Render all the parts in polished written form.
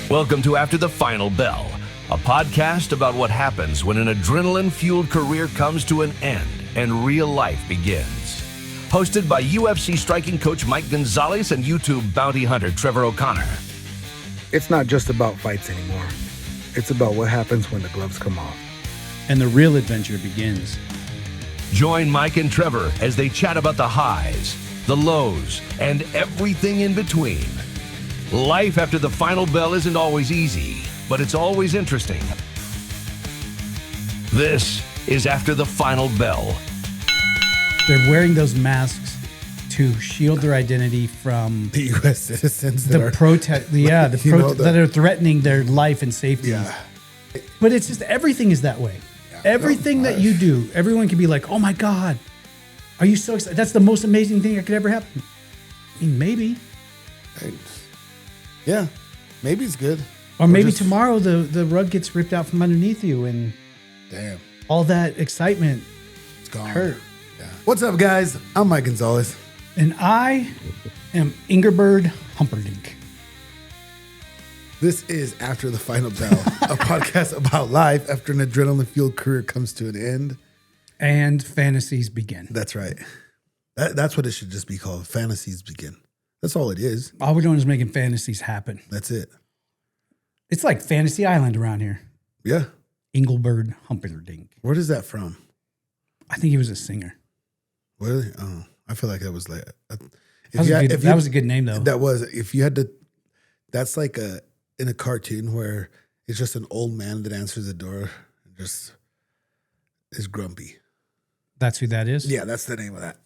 Welcome to After the Final Bell, a podcast about what happens when an adrenaline-fueled career comes to an end and real life begins. Hosted by UFC striking coach Mike Gonzalez and YouTube bounty hunter Trevor O'Connor. It's not just about fights anymore. It's about what happens when the gloves come off. And the real adventure begins. Join Mike and Trevor as they chat about the highs, the lows, and everything in between. Life after the final bell isn't always easy, but it's always interesting. This is After the Final Bell. They're wearing those masks to shield their identity from the U.S. citizens that are threatening their life and safety. Yeah. But it's just everything is that way. Yeah. Everything that you do, everyone can be like, "Oh my God, are you so excited? That's the most amazing thing that could ever happen." I mean, maybe. Yeah, maybe it's good. Or maybe tomorrow the rug gets ripped out from underneath you and damn, all that excitement it's gone. Hurt. Yeah. What's up, guys? I'm Mike Gonzalez. And I am Ingerbird Humperdinck. This is After the Final Bell, a podcast about life after an adrenaline-fueled career comes to an end. And fantasies begin. That's right. That's what it should just be called. Fantasies begin. That's all it is. All we're doing is making fantasies happen. That's it. It's like Fantasy Island around here. Yeah. Ingerbird Humperdinck. Where is that from? I think he was a singer. Really? Oh, I feel like that was like... That was a good name, though. That was... If you had to... That's like in a cartoon where it's just an old man that answers the door and just is grumpy. That's who that is? Yeah, that's the name of that.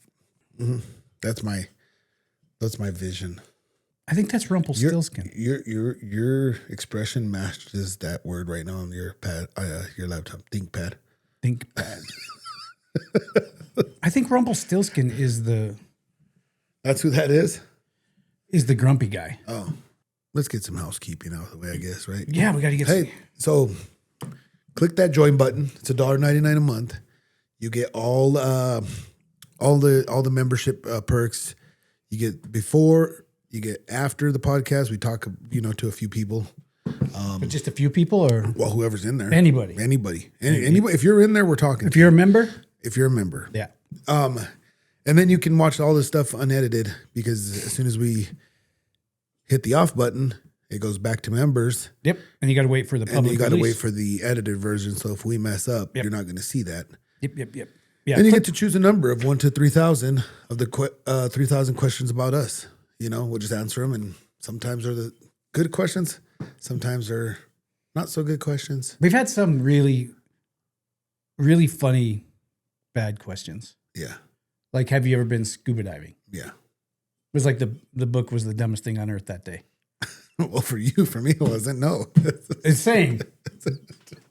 Mm-hmm. That's my vision. I think that's Rumpelstiltskin. Your expression matches that word right now on your pad, your laptop. ThinkPad. ThinkPad. I think Rumpelstiltskin is the... That's who that is? Is the grumpy guy. Oh. Let's get some housekeeping out of the way, I guess, right? Yeah, we got to get some. So click that join button. It's $1.99 a month. You get all the membership perks. You get before, you get after the podcast. We talk, to a few people. But just a few people, or whoever's in there. Anybody. Anybody. If you're in there, we're talking. If you're a member. If you're a member. Yeah. And then you can watch all this stuff unedited because as soon as we hit the off button, it goes back to members. Yep. And you got to wait for the public. And you got to wait for the edited version. So if we mess up, you're not going to see that. Yep. Yeah. And you get to choose a number of 1 to 3,000 of the 3,000 questions about us. We'll just answer them. And sometimes they're the good questions. Sometimes they're not so good questions. We've had some really, really funny, bad questions. Yeah. Like, have you ever been scuba diving? Yeah. It was like the book was the dumbest thing on earth that day. Well, for you, for me, it wasn't. No. It's saying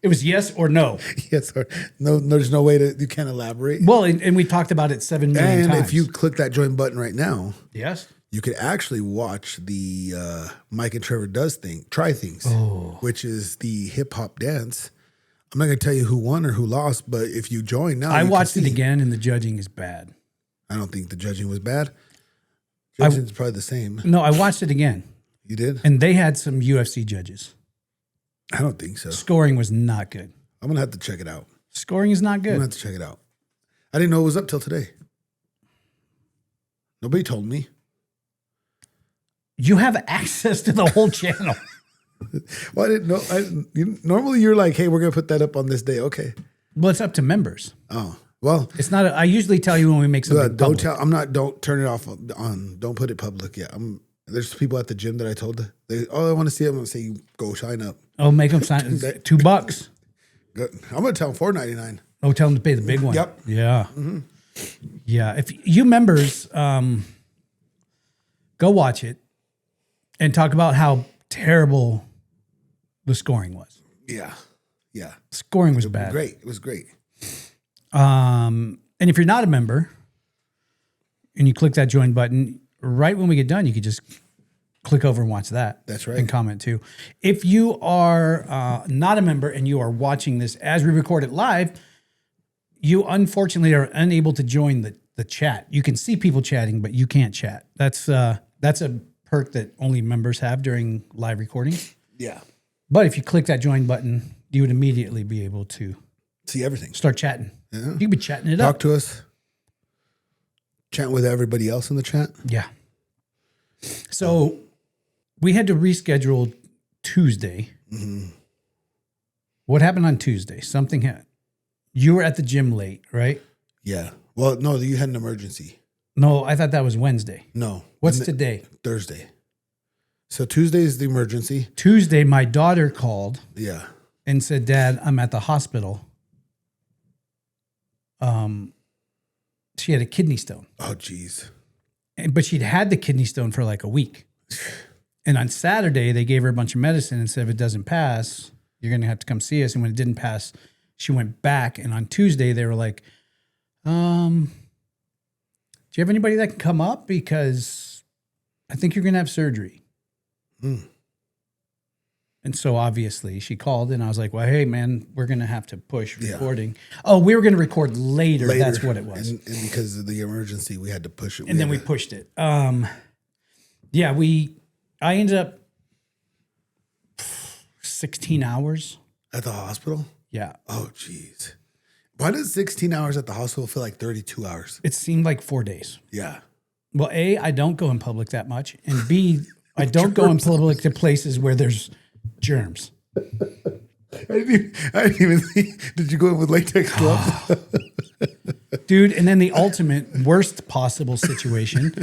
it was yes or no. Yes or no. There's no way you can't elaborate. Well, and we talked about it 7 million times. And if you click that join button right now, yes, you could actually watch the Mike and Trevor Try Things, which is the hip hop dance. I'm not going to tell you who won or who lost, but if you join now, I watched it again, and the judging is bad. I don't think the judging was bad. Judging's probably the same. No, I watched it again. You did? And they had some UFC judges. I don't think so. Scoring was not good. I'm going to have to check it out. Scoring is not good. I'm going to have to check it out. I didn't know it was up till today. Nobody told me. You have access to the whole channel. Well, I didn't know. Normally you're like, hey, we're going to put that up on this day. Okay. Well, it's up to members. Oh, well. It's not. I usually tell you when we make something public. Don't turn it off on. Don't put it public yet. There's people at the gym that I told, I want to see them. I'm going to say, go sign up. Oh, make them sign. $2. Good. I'm going to tell them $4.99. Oh, tell them to pay the big one. Yep. Yeah. Mm-hmm. Yeah. If you members, go watch it and talk about how terrible the scoring was. Yeah. Yeah. Scoring was bad. It was great. And if you're not a member and you click that join button, right when we get done, you could just click over and watch that. That's right. And comment too. If you are not a member and you are watching this as we record it live, you unfortunately are unable to join the chat. You can see people chatting, but you can't chat. That's a perk that only members have during live recording. Yeah. But if you click that join button, you would immediately be able to See everything. start chatting. Yeah. You could be chatting it Talk up. to us. Chat with everybody else in the chat. Yeah. So we had to reschedule Tuesday. Mm-hmm. What happened on Tuesday? Something happened. You were at the gym late, right? Yeah. Well, no, you had an emergency. No, I thought that was Wednesday. No. What's today? Thursday. So Tuesday is the emergency. Tuesday, my daughter called Yeah. and said, Dad, I'm at the hospital. She had a kidney stone. Oh, geez. But she'd had the kidney stone for like a week. And on Saturday, they gave her a bunch of medicine and said, if it doesn't pass, you're going to have to come see us. And when it didn't pass, she went back. And on Tuesday, they were like, do you have anybody that can come up? Because I think you're going to have surgery. Mm. And so obviously she called and I was like, well, hey, man, we're going to have to push Yeah. recording. Oh, we were going to record later. That's what it was. And because of the emergency, we had to push it. And then we pushed it. Yeah, I ended up 16 hours. At the hospital? Yeah. Oh, geez. Why does 16 hours at the hospital feel like 32 hours? It seemed like 4 days. Yeah. Well, A, I don't go in public that much. And B, I don't go in public to places where there's germs. I didn't even think. Did you go in with latex gloves? Dude, and then the ultimate worst possible situation.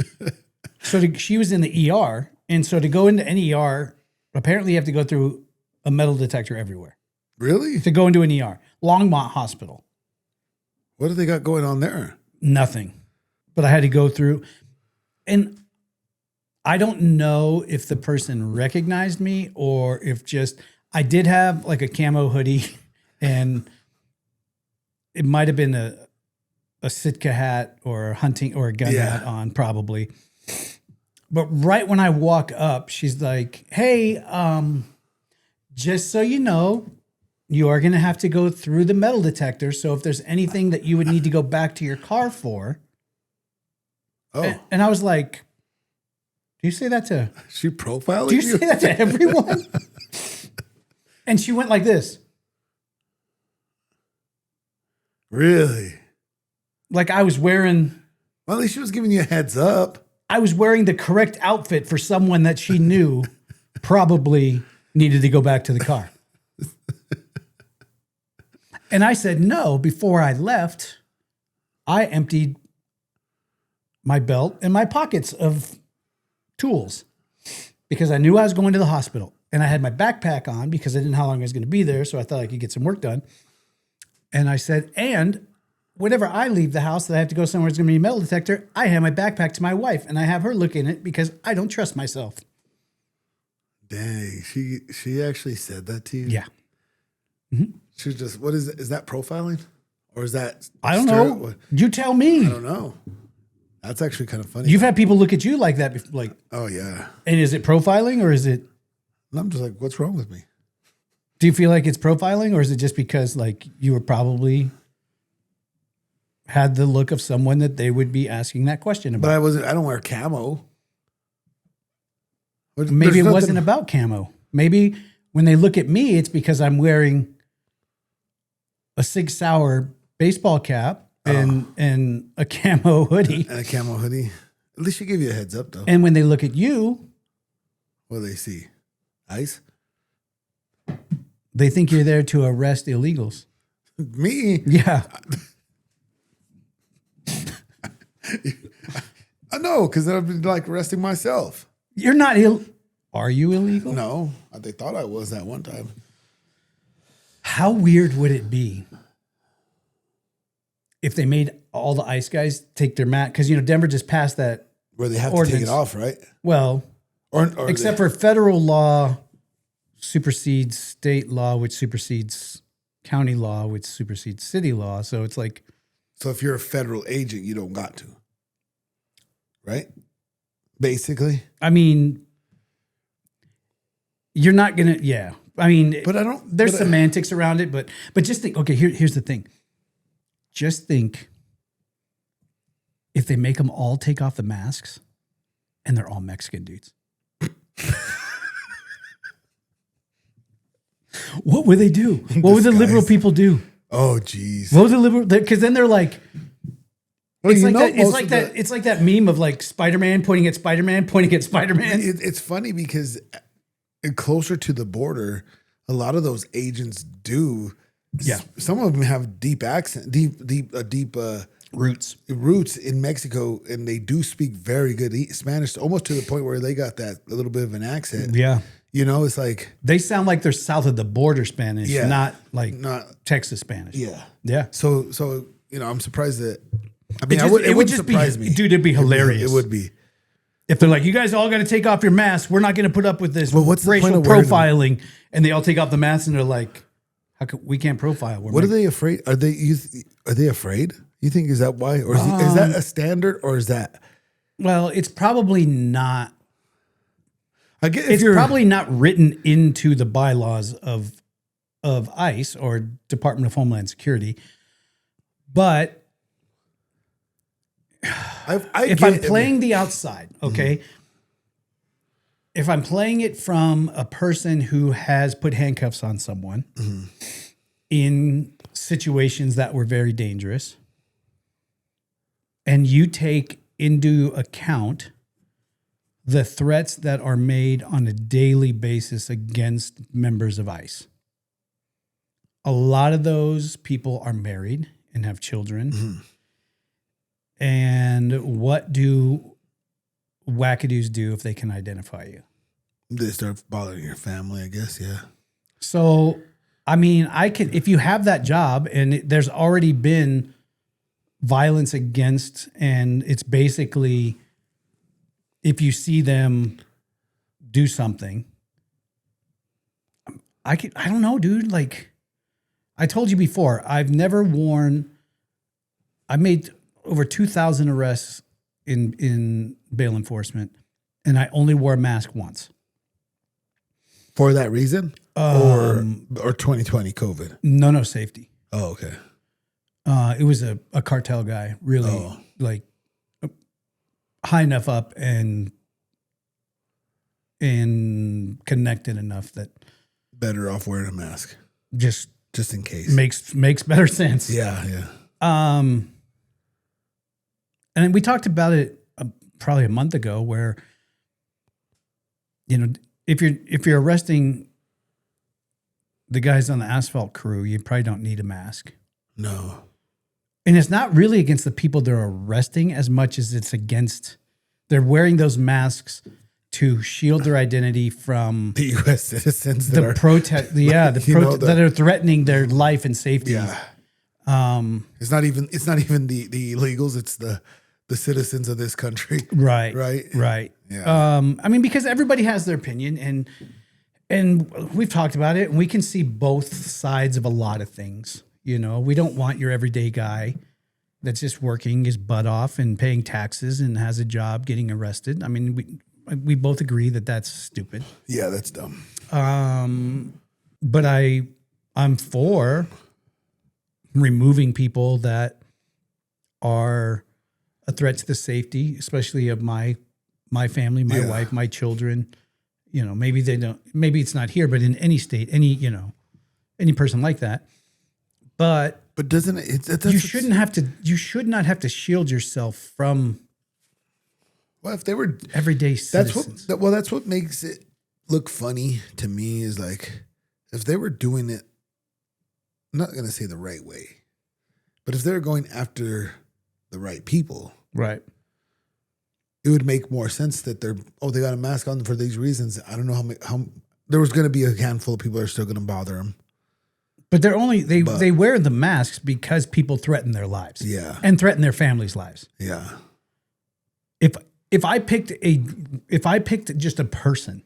So she was in the ER. And so to go into an ER, apparently you have to go through a metal detector everywhere. Really? To go into an ER. Longmont Hospital. What do they got going on there? Nothing. But I had to go through. And I don't know if the person recognized me or if just, I did have like a camo hoodie and it might have been a Sitka hat or a hunting or a gun hat on probably. But right when I walk up, she's like, hey, just so you know, you are going to have to go through the metal detector. So if there's anything that you would need to go back to your car for. Oh. And I was like, do you say that to... She profiling Do you say that to everyone? And she went like this. Really? Like I was wearing... Well, at least she was giving you a heads up. I was wearing the correct outfit for someone that she knew probably needed to go back to the car. And I said no. Before I left, I emptied my belt and my pockets of tools because I knew I was going to the hospital. And I had my backpack on because I didn't know how long I was going to be there. So I thought I could get some work done. And I said, and whenever I leave the house that I have to go somewhere that's going to be a metal detector, I hand my backpack to my wife and I have her look in it because I don't trust myself. Dang, she actually said that to you? Yeah. She was just, what is that profiling? Or is that? I don't know. You tell me. I don't know. That's actually kind of funny. You've had people look at you like that before, like, Oh, yeah. and is it profiling or is it, And I'm just like, what's wrong with me? do you feel like it's profiling or is it just because like you were probably had the look of someone that they would be asking that question But about? I don't wear camo. There's Maybe it nothing- wasn't about camo. Maybe when they look at me, it's because I'm wearing a Sig Sauer baseball cap and a camo hoodie. And a camo hoodie. At least she gave you a heads up, though. And when they look at you, What do they see? Ice? they think you're there to arrest illegals. Me? Yeah. I know, because then I've been like arresting myself. You're not Are you illegal? No, they thought I was that one time. How weird would it be if they made all the ICE guys take their mat? Because, Denver just passed that. Where they have Ordinance. to take it off, right? Well, Or except for federal law supersedes state law, which supersedes county law, which supersedes city law. So it's like, So if you're a federal agent, you don't got to. Right? Basically. I mean, you're not going to, yeah. I mean, But I don't. there's but semantics around it, but just think, okay, here's the thing. Just think if they make them all take off the masks and they're all Mexican dudes. What would they do? What would the liberal people do? Oh, geez. What would the liberal? Because then they're like, Well, it's you like know that. It's most like of that. It's like that meme of like Spider-Man pointing at Spider-Man, pointing at Spider-Man. It's funny because closer to the border, a lot of those agents do. Yeah. Some of them have deep accent, deep Roots. roots in Mexico, and they do speak very good Spanish, almost to the point where they got that a little bit of an accent. Yeah. You know, it's like They sound like they're south of the border Spanish, Yeah. not like not Texas Spanish. yeah. Yeah. So you know, I'm surprised that. I mean, It it would would just surprise be, me, dude. It'd be hilarious. It would be. If they're like, you guys all got to take off your masks. We're not going to put up with this Well, what's the point racial of wearing them? profiling. And they all take off the masks and they're like, how come we can't profile? What are they afraid? Are they afraid? You think is that why, or is that a standard, or is that? Well, it's probably not. I get if It's you're probably not written into the bylaws of ICE or Department of Homeland Security. But if I'm playing the outside, okay, if I'm playing it from a person who has put handcuffs on someone in situations that were very dangerous, and you take into account the threats that are made on a daily basis against members of ICE. A lot of those people are married and have children. And what do wackadoos do if they can identify you? they start bothering your family, I guess. Yeah. So, I mean, if you have that job and there's already been violence against, and it's basically, if you see them do something, I don't know, dude. Like I told you before, I made over 2,000 arrests in bail enforcement, and I only wore a mask once. For that reason? Or 2020 COVID? No safety. Oh, okay. It was a cartel guy, really like high enough up and connected enough that Better off wearing a mask. just Just in case. makes better sense. Yeah, yeah. And then we talked about it probably a month ago, where, you know, if you're arresting the guys on the asphalt crew, you probably don't need a mask. No. And it's not really against the people they're arresting as much as it's against, they're wearing those masks to shield their identity from The U.S. citizens that the are... protest. Yeah, that are threatening their life and safety. Yeah. It's not even the illegals, it's the citizens of this country. Right. Right. Yeah. I mean, because everybody has their opinion, and we've talked about it, and we can see both sides of a lot of things. You know, we don't want your everyday guy that's just working his butt off and paying taxes and has a job getting arrested. I mean, we both agree that that's stupid. Yeah, that's dumb. But I'm for removing people that are a threat to the safety, especially of my family, my wife, my children. You know, maybe it's not here, but in any state, any person like that. But doesn't it? You should not have to shield yourself from. Well, if they were everyday citizens. That's what makes it look funny to me, is like, if they were doing it, I'm not going to say the right way, but if they're going after the right people, right, it would make more sense that they got a mask on for these reasons. I don't know how there was going to be a handful of people that are still going to bother them. But they wear the masks because people threaten their lives. Yeah. And threaten their families' lives. Yeah. If I picked just a person,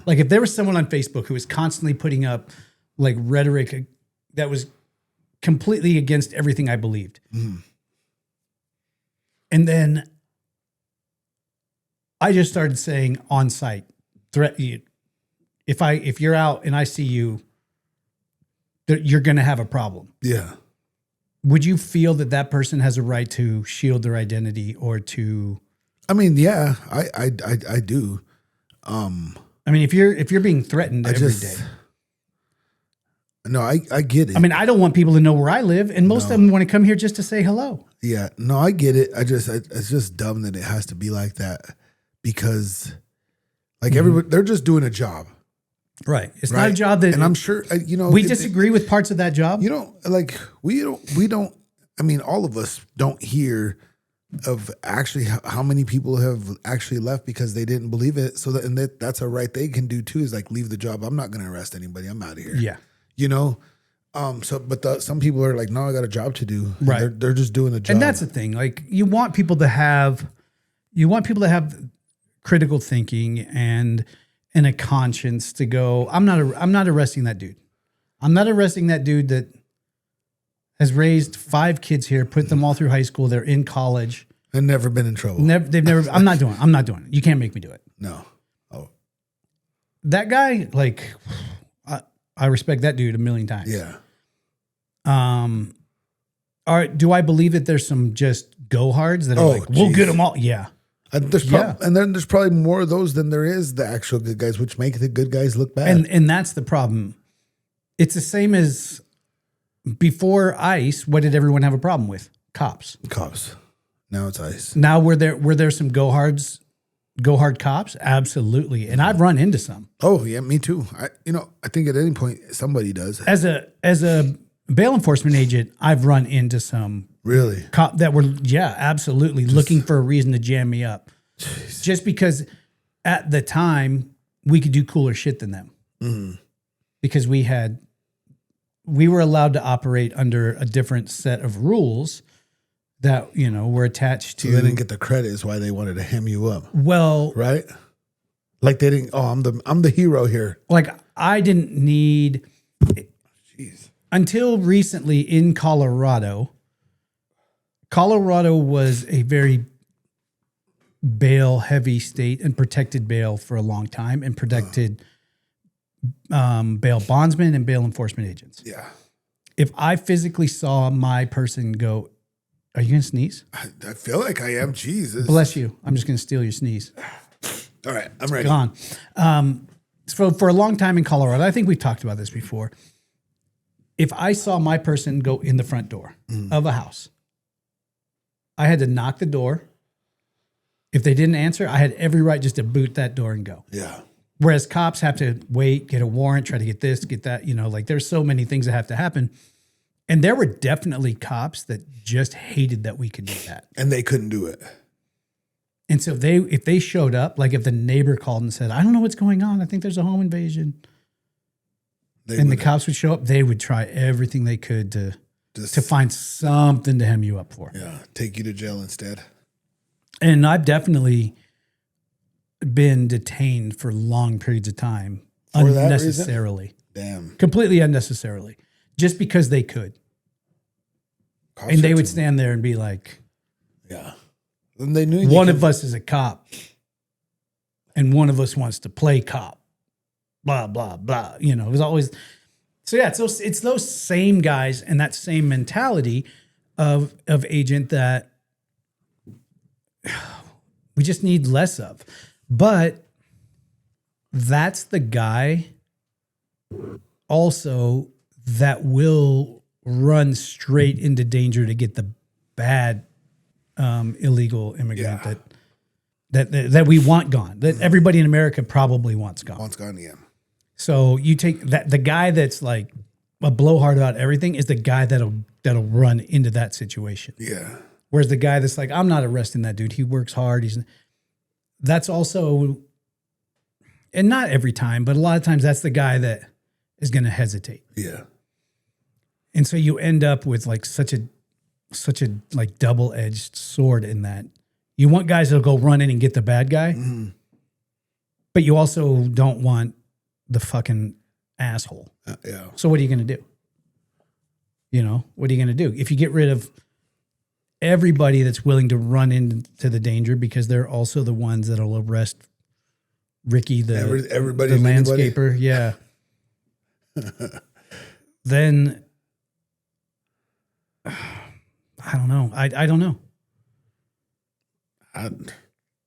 like if there was someone on Facebook who was constantly putting up like rhetoric that was completely against everything I believed. And then I just started saying on site, threat you. If you're out and I see you, you're going to have a problem. Yeah. Would you feel that person has a right to shield their identity or to? I mean, yeah, I do. I mean, if you're being threatened every day, No, I get it. I mean, I don't want people to know where I live, and most of them want to come here just to say hello. Yeah, no, I get it. It's just dumb that it has to be like that because, like everybody, they're just doing a job, right? It's not a job that, and I'm sure we disagree with parts of that job. You know, like we don't. I mean, all of us don't hear of actually how many people have actually left because they didn't believe it. So that's a right they can do too. Is like leave the job. I'm not going to arrest anybody. I'm out of here. Yeah. Some people are like, no, I got a job to do. Right. They're just doing the job. And that's the thing. Like you want people to have critical thinking and a conscience to go, I'm not arresting that dude. I'm not arresting that dude that has raised 5 kids here, put them all through high school. They're in college. And never been in trouble. I'm not doing it. You can't make me do it. No. Oh. That guy, like, I respect that dude a million times. Yeah. All right. Do I believe that there's some just go-hards that are like, we'll get them all? Yeah. And then there's probably more of those than there is the actual good guys, which make the good guys look bad. And that's the problem. It's the same as before ICE. What did everyone have a problem with? Cops. Now it's ICE. Now were there some go hard cops? Absolutely. And I've run into some. Oh yeah, me too. I think at any point somebody does. As a bail enforcement agent, I've run into some really cop that were absolutely looking for a reason to jam me up. Geez. Just because at the time we could do cooler shit than them. Because we were allowed to operate under a different set of rules that, were attached to. So they didn't get the credit is why they wanted to hem you up. Well, right? Like they didn't, I'm the hero here. Like I didn't need, jeez. Until recently in Colorado was a very bail heavy state and protected bail for a long time and protected bail bondsmen and bail enforcement agents. Yeah. If I physically saw my person go, are you going to sneeze? I feel like I am. Jesus. Bless you. I'm just going to steal your sneeze. All right. I'm ready. Gone. So for a long time in Colorado, I think we've talked about this before. If I saw my person go in the front door of a house, I had to knock the door. If they didn't answer, I had every right just to boot that door and go. Yeah. Whereas cops have to wait, get a warrant, try to get this, get that, like there's so many things that have to happen. And there were definitely cops that just hated that we could do that. And they couldn't do it. And so if they showed up, like if the neighbor called and said, I don't know what's going on, I think there's a home invasion. The cops would show up, they would try everything they could to find something to hem you up for. Yeah, take you to jail instead. And I've definitely been detained for long periods of time for unnecessarily. Damn. Completely unnecessarily. Just because they could. Cops and they would stand there and be like, yeah. And they knew one of us is a cop and one of us wants to play cop. Blah, blah, blah. It was always. So yeah, it's those same guys and that same mentality of agent that we just need less of. But that's the guy also that will run straight into danger to get the bad illegal immigrant that we want gone, that everybody in America probably wants gone. Wants gone, yeah. So you take that, the guy that's like a blowhard about everything is the guy that'll run into that situation. Yeah. Whereas the guy that's like, I'm not arresting that dude. He works hard. That's also, and not every time, but a lot of times that's the guy that is going to hesitate. Yeah. And so you end up with like such a like double-edged sword in that. You want guys that'll go run in and get the bad guy, but you also don't want the fucking asshole. Yeah. So what are you going to do? What are you going to do? If you get rid of everybody that's willing to run into the danger because they're also the ones that'll arrest Ricky, the landscaper. Yeah. Then I don't know. I don't know.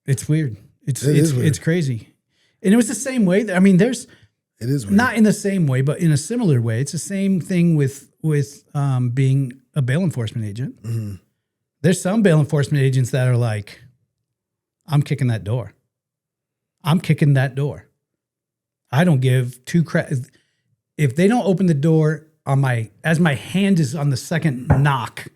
It's weird. It's weird. It's crazy. And it was the same way. There's It is weird. Not in the same way, but in a similar way. It's the same thing with being a bail enforcement agent. Mm-hmm. There's some bail enforcement agents that are like, I'm kicking that door. I'm kicking that door. I don't give two crap. If they don't open the door as my hand is on the second knock,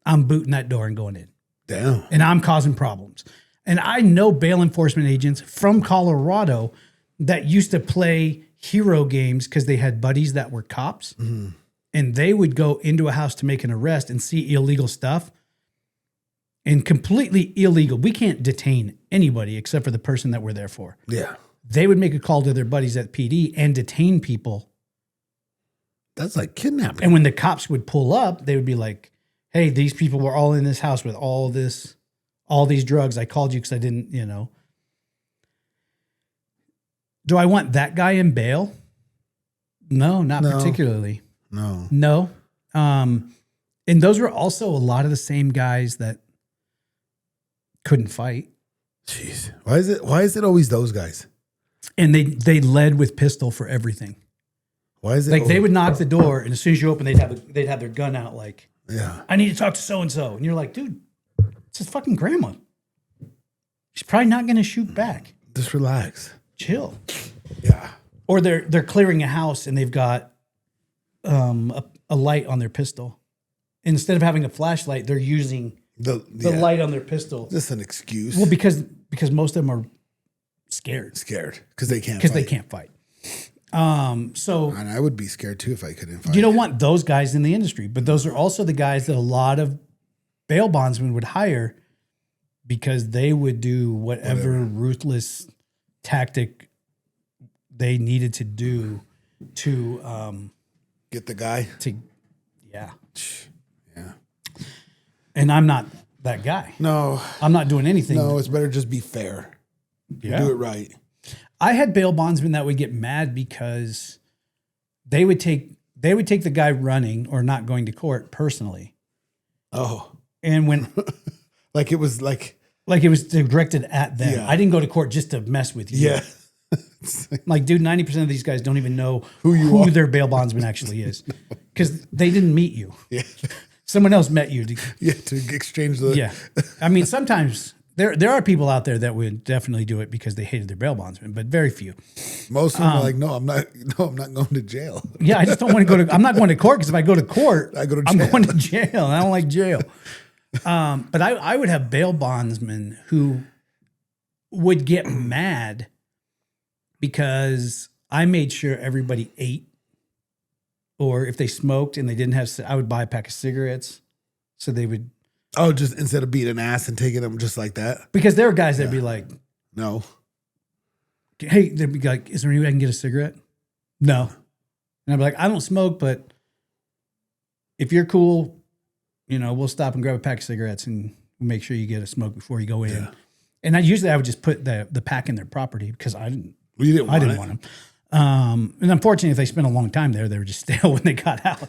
I'm booting that door and going in. Damn. And I'm causing problems. And I know bail enforcement agents from Colorado that used to play hero games because they had buddies that were cops. Mm-hmm. And they would go into a house to make an arrest and see illegal stuff. And completely illegal. We can't detain anybody except for the person that we're there for. Yeah. They would make a call to their buddies at PD and detain people. That's like kidnapping. And when the cops would pull up, they would be like, hey, these people were all in this house with all these drugs. I called you because I didn't, Do I want that guy in bail? No, not particularly. No. And those were also a lot of the same guys that couldn't fight. Jeez. Why is it always those guys? And they led with pistol for everything. Why is it like they would knock the door, and as soon as you open, they'd have their gun out. Like, yeah, I need to talk to so and so, and you're like, dude, it's his fucking grandma. She's probably not going to shoot back. Just relax, chill. Yeah. Or they're clearing a house and they've got a light on their pistol. Instead of having a flashlight, they're using the light on their pistol. Just an excuse. Well, because most of them are scared because they can't fight. So and I would be scared too if I couldn't fight. You don't want those guys in the industry, but those are also the guys that a lot of bail bondsmen would hire because they would do whatever ruthless tactic they needed to do to get the guy. Yeah. Yeah. And I'm not that guy. No. I'm not doing anything. No, it's better just be fair. Yeah. Do it right. I had bail bondsmen that would get mad because they would take the guy running or not going to court personally. Oh. And when like it was directed at them. Yeah. I didn't go to court just to mess with you. Yeah. Like, dude, 90% of these guys don't even know who their bail bondsman actually is because they didn't meet you. Yeah. Someone else met you. To exchange the... Yeah. I mean, sometimes there are people out there that would definitely do it because they hated their bail bondsman, but very few. Most of them are like, no, I'm not going to jail. Yeah, I just don't want to I'm not going to court because if I go to court, I'm going to jail. And I don't like jail. But I would have bail bondsmen who would get mad because I made sure everybody ate, or if they smoked and they didn't have, I would buy a pack of cigarettes. So they would. Oh, just instead of beating ass and taking them just like that? Because there are guys that'd be like, no. Hey, they'd be like, is there any way I can get a cigarette? No. And I'd be like, I don't smoke, but if you're cool, we'll stop and grab a pack of cigarettes and make sure you get a smoke before you go in. Yeah. And I would just put the pack in their property because I didn't want them. And unfortunately, if they spent a long time there, they were just stale when they got out.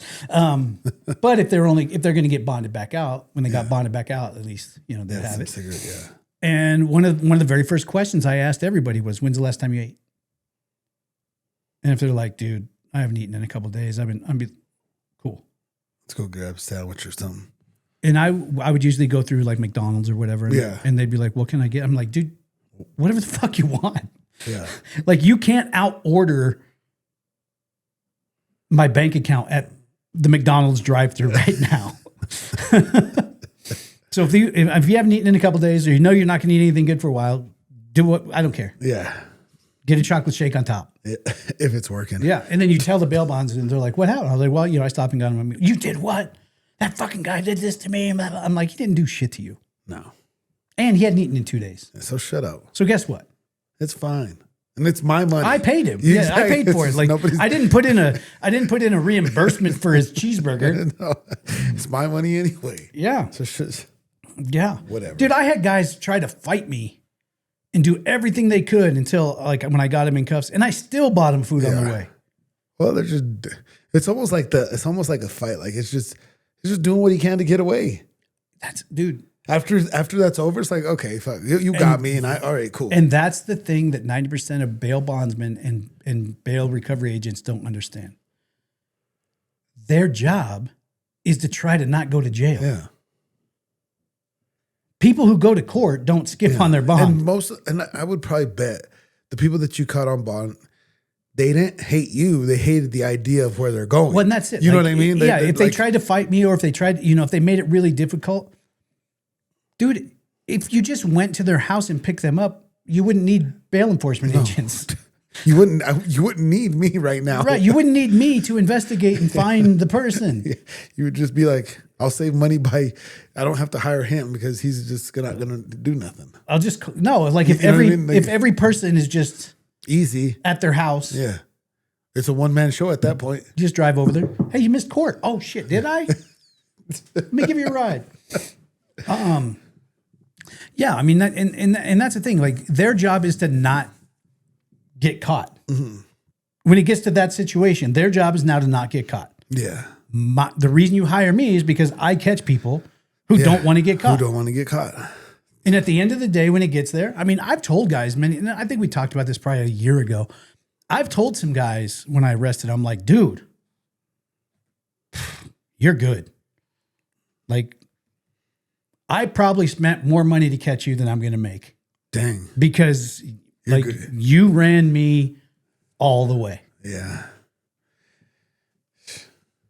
But if they're going to get bonded back out, when they got bonded back out, at least they'd have it. Cigarette, yeah. And one of the very first questions I asked everybody was, "When's the last time you ate?" And if they're like, "Dude, I haven't eaten in a couple of days," I'm cool. Let's go grab a sandwich or something. And I would usually go through like McDonald's or whatever, and they'd be like, "What can I get?" I'm like, "Dude, whatever the fuck you want." Yeah. Like, you can't out order my bank account at the McDonald's drive-thru right now. So if you haven't eaten in a couple of days, or you're not going to eat anything good for a while, do what, I don't care. Yeah. Get a chocolate shake on top. If it's working. Yeah. And then you tell the bail bonds and they're like, what happened? I was like, well, I stopped and got him. You did what? That fucking guy did this to me. I'm like, he didn't do shit to you. No. And he hadn't eaten in 2 days. So shut up. So guess what? It's fine. And it's my money. I paid him. Yeah, I paid for it. Like, I didn't put in a reimbursement for his cheeseburger. No, it's my money anyway. Yeah. So yeah. Whatever. Dude, I had guys try to fight me and do everything they could until like when I got him in cuffs, and I still bought him food on the way. Well, it's almost like a fight. Like it's just doing what he can to get away. Dude. After that's over, it's like, okay, fuck, you got me, and all right, cool. And that's the thing that 90% of bail bondsmen and bail recovery agents don't understand. Their job is to try to not go to jail. Yeah. People who go to court don't skip on their bond. And I would probably bet the people that you caught on bond, they didn't hate you. They hated the idea of where they're going. Well, and that's it. You know what I mean? If they tried to fight me, or if they tried, if they made it really difficult, dude, if you just went to their house and picked them up, you wouldn't need bail enforcement agents. You wouldn't need me right now. Right. You wouldn't need me to investigate and find the person. You would just be like, I'll save money I don't have to hire him because he's just not gonna do nothing. If every person is just easy at their house. Yeah. It's a one-man show at that point. You just drive over there. Hey, you missed court. Oh shit, did I? Let me give you a ride. Yeah, I mean, and that's the thing. Like, their job is to not get caught. Mm-hmm. When it gets to that situation, their job is now to not get caught. Yeah. The reason you hire me is because I catch people who don't want to get caught. Who don't want to get caught. And at the end of the day, when it gets there, I mean, I've told guys and I think we talked about this probably a year ago. I've told some guys when I arrested, I'm like, dude, you're good. Like, I probably spent more money to catch you than I'm going to make. Dang. Because you ran me all the way. Yeah.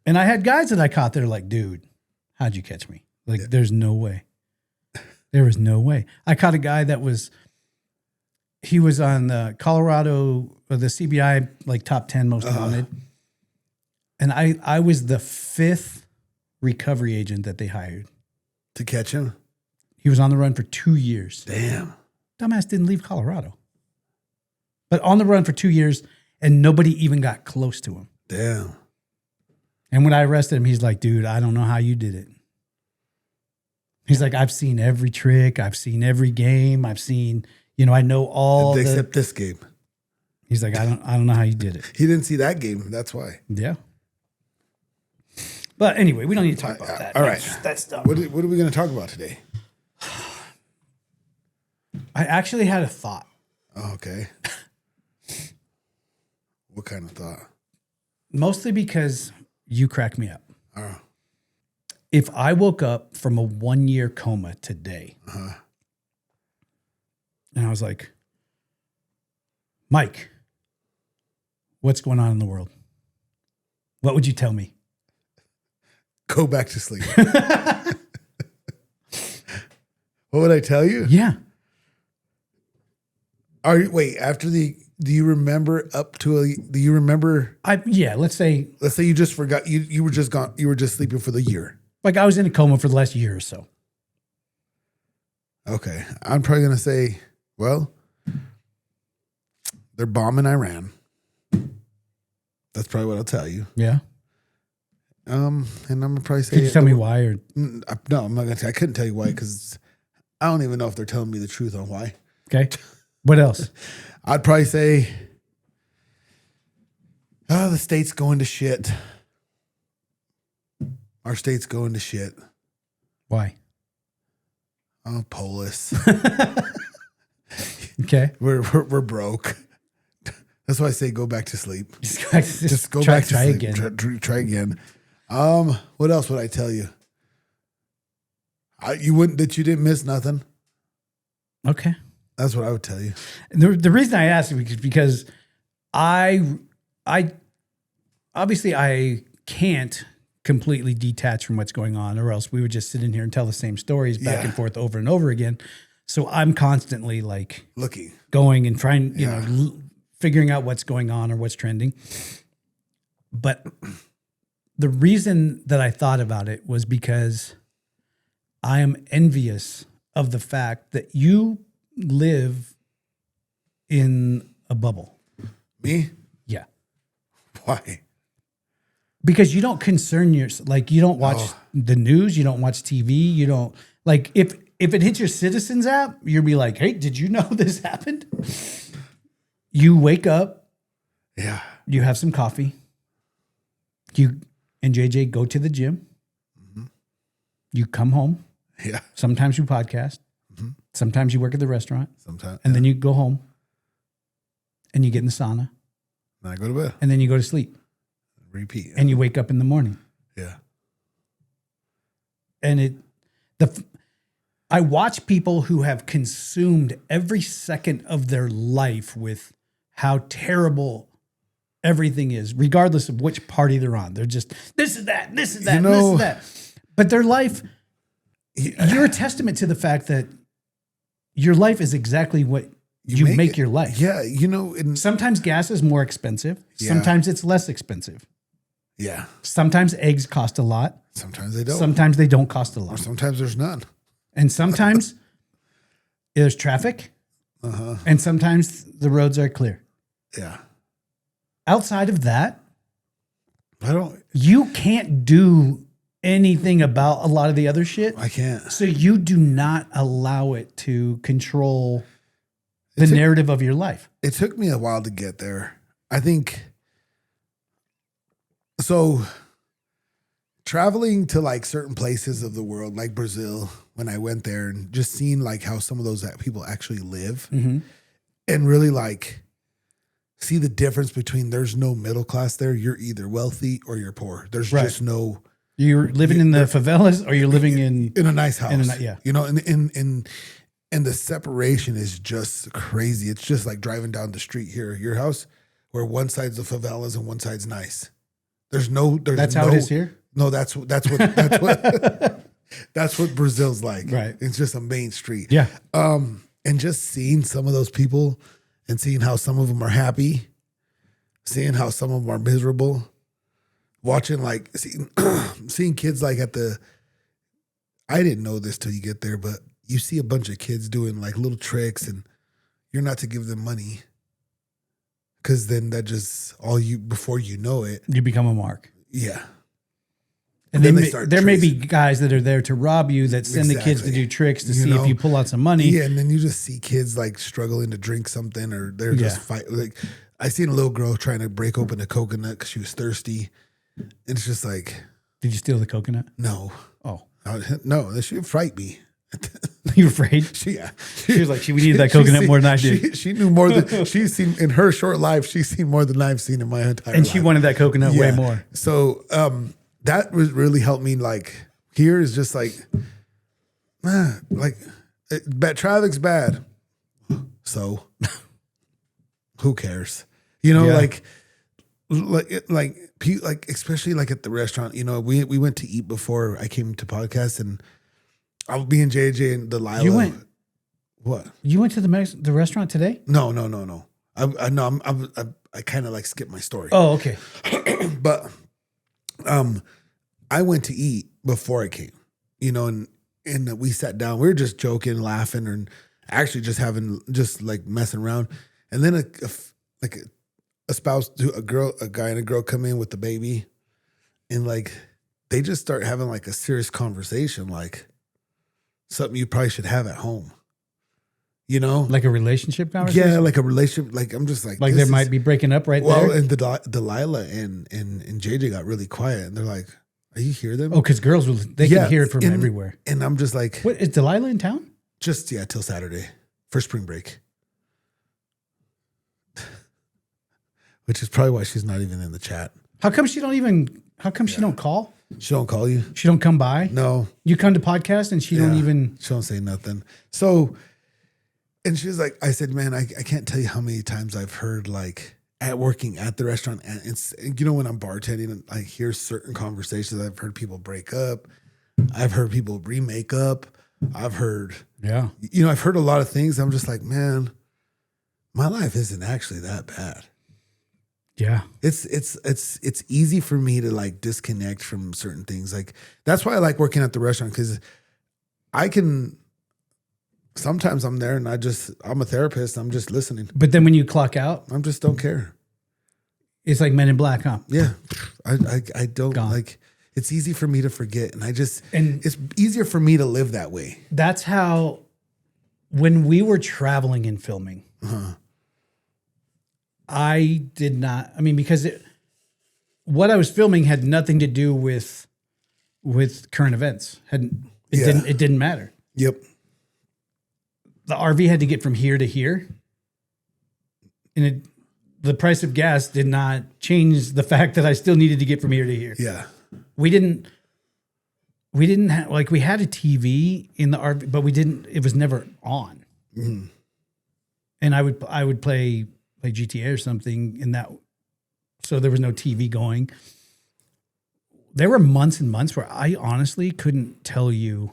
And I had guys that I caught that are like, dude, how'd you catch me? Like, there's no way. There was no way. I caught a guy that he was on the Colorado, or the CBI, like top 10 most wanted. And I was the 5th recovery agent that they hired. To catch him? He was on the run for 2 years. Damn. Dumbass didn't leave Colorado. But on the run for 2 years, and nobody even got close to him. Damn. And when I arrested him, he's like, dude, I don't know how you did it. He's like, I've seen every trick. I've seen every game. I've seen, I know all except this game. He's like, I don't know how you did it. He didn't see that game. That's why. Yeah. But anyway, we don't need to talk about that. All right. That's dumb. What are we going to talk about today? I actually had a thought. Oh, okay. What kind of thought? Mostly because you crack me up. Oh. If I woke up from a 1-year coma today, and I was like, Mike, what's going on in the world? What would you tell me? Go back to sleep. What would I tell you? Yeah. Do you remember do you remember? Let's say you just forgot, you were just gone. You were just sleeping for the year. Like, I was in a coma for the last year or so. Okay. I'm probably going to say, well, they're bombing Iran. That's probably what I'll tell you. Yeah. And I'm going to probably say, could you tell me why? Or no, I'm not going to. I couldn't tell you why, because I don't even know if they're telling me the truth on why. Okay. What else? I'd probably say, the state's going to shit. Our state's going to shit. Why? Oh, Polis. Okay. We're broke. That's why I say go back to sleep. Just go back to try sleep. again. Try again. What else would I tell you? You didn't miss nothing. Okay. That's what I would tell you. And the reason I asked is because I obviously I can't completely detach from what's going on, or else we would just sit in here and tell the same stories back and forth over and over again. So I'm constantly like looking, going and trying, figuring out what's going on or what's trending. But the reason that I thought about it was because I am envious of the fact that you live in a bubble. Me? Yeah. Why? Because you don't concern yourself. Like, you don't watch the news. You don't watch TV. You don't, like, if it hits your Citizens app, you'll be like, hey, did you know this happened? You wake up. Yeah. You have some coffee. You and JJ go to the gym. Mm-hmm. You come home. Yeah. Sometimes you podcast. Sometimes you work at the restaurant. Sometimes. And then you go home and you get in the sauna. And I go to bed. And then you go to sleep. Repeat. And you wake up in the morning. Yeah. And I watch people who have consumed every second of their life with how terrible everything is, regardless of which party they're on. They're just, this is that, this is that, You know, this is that. But their life, you're a testament to the fact that your life is exactly what you make your life. Yeah. You know, Sometimes gas is more expensive. Yeah. Sometimes it's less expensive. yeah. Sometimes eggs cost a lot. Sometimes they don't. Sometimes they don't cost a Or lot. sometimes there's none. And sometimes there's traffic. And sometimes the roads are clear. Yeah. Outside of that, you can't do anything about a lot of the other shit. I can't. So you do not allow it to control the narrative of your life. It took me a while to get there. I think so. Traveling to like certain places of the world, like Brazil, when I went there and just seeing like how some of those people actually live and really like see the difference between there's no middle class there. You're either wealthy or you're poor. There's just no. You're living in the favelas or you're living in a nice house. Yeah. You know, and the separation is just crazy. It's just like driving down the street here, your house, where one side's the favelas and one side's nice. That's how it is here? No, that's what that's what Brazil's like. Right. It's just a main street. Yeah. And just seeing some of those people and seeing how some of them are happy, seeing how some of them are miserable, watching like seeing kids like I didn't know this till you get there, but you see a bunch of kids doing like little tricks and you're not to give them money. Cause then that just before you know it. You become a mark. Yeah. And then there may be guys that are there to rob you that send the kids to do tricks to see if you pull out some money. Yeah, and then you just see kids like struggling to drink something or they're just fighting. Like I seen a little girl trying to break open a coconut because she was thirsty. And it's just like. Did you steal the coconut? No. Oh. No, she would fright me. You afraid? She was like, we needed that coconut more than I did. She knew more than she's seen in her short life. She's seen more than I've seen in my entire life. And she wanted that coconut way more. So that was really helped me. Like here is just like, traffic's bad. So who cares? You know, like especially like at the restaurant. You know, we went to eat before I came to podcast and. I'll be in JJ and Delilah. You went. What? You went to the restaurant today? No. I kind of like skipped my story. Oh, okay. But I went to eat before I came, you know, and we sat down. We were just joking, laughing, and actually just like messing around. And then a spouse, a guy and a girl come in with the baby, and like they just start having like a serious conversation, like. Something you probably should have at home, you know, like a relationship conversation. Yeah, like a relationship. Like I'm just like there might be breaking up right there. Well, and Delilah and JJ got really quiet, and they're like, "Are you hear them?" Oh, because girls can hear it from everywhere. And I'm just like, "What is Delilah in town?" Just till Saturday for spring break, which is probably why she's not even in the chat. How come she don't call? She don't call you? She don't come by? No. You come to podcast and she don't even... She don't say nothing. So, and she was like, I said, man, I can't tell you how many times I've heard like working at the restaurant. And it's, you know, when I'm bartending and I hear certain conversations, I've heard people break up. I've heard people remake up. I've heard, I've heard a lot of things. I'm just like, man, my life isn't actually that bad. Yeah. It's easy for me to like disconnect from certain things. Like that's why I like working at the restaurant because sometimes I'm there and I'm a therapist. I'm just listening. But then when you clock out, I just don't care. It's like Men in Black, huh? Yeah. I don't like, it's easy for me to forget. And it's easier for me to live that way. That's how, when we were traveling and filming, I did not. I mean, because what I was filming had nothing to do with current events. It didn't matter. Yep. The RV had to get from here to here. And the price of gas did not change the fact that I still needed to get from here to here. Yeah. We didn't have, like, we had a TV in the RV, but it was never on. Mm-hmm. And I would play GTA or something in that. So there was no TV going. There were months and months where I honestly couldn't tell you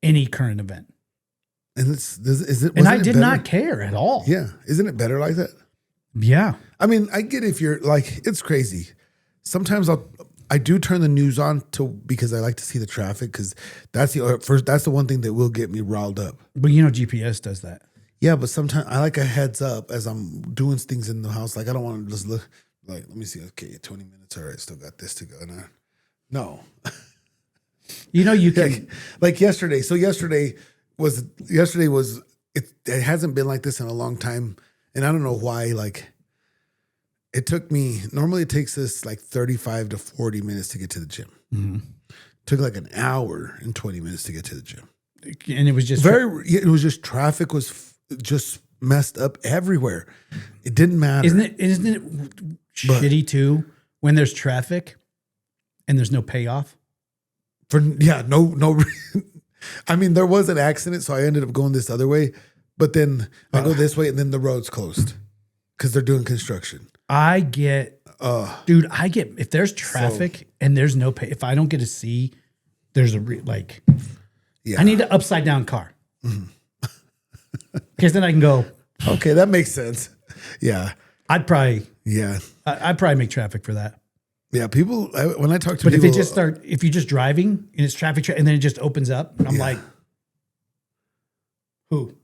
any current event. And I did not care at all. Yeah. Isn't it better like that? Yeah. I mean, I get if you're like, it's crazy. Sometimes I do turn the news on because I like to see the traffic because that's the one thing that will get me riled up. But GPS does that. Yeah, but sometimes I like a heads up as I'm doing things in the house. Like I don't want to just look like, let me see. Okay, 20 minutes. All right, still got this to go. No. You can like yesterday. So yesterday was it hasn't been like this in a long time. And I don't know why, like it took me, normally it takes us like 35 to 40 minutes to get to the gym. Mm-hmm. Took like an hour and 20 minutes to get to the gym. And it was just traffic was just messed up everywhere. It didn't matter. Isn't it shitty too when there's traffic and there's no payoff? No. I mean, there was an accident, so I ended up going this other way. But then I go this way, and then the road's closed because they're doing construction. I get if there's traffic and there's no pay. If I don't get to see, there's I need an upside down car because then I can go. Okay, that makes sense. Yeah, I'd probably make traffic for that. Yeah, people. When I talk to but people, if you're just driving and it's traffic and then it just opens up, and I'm like, who?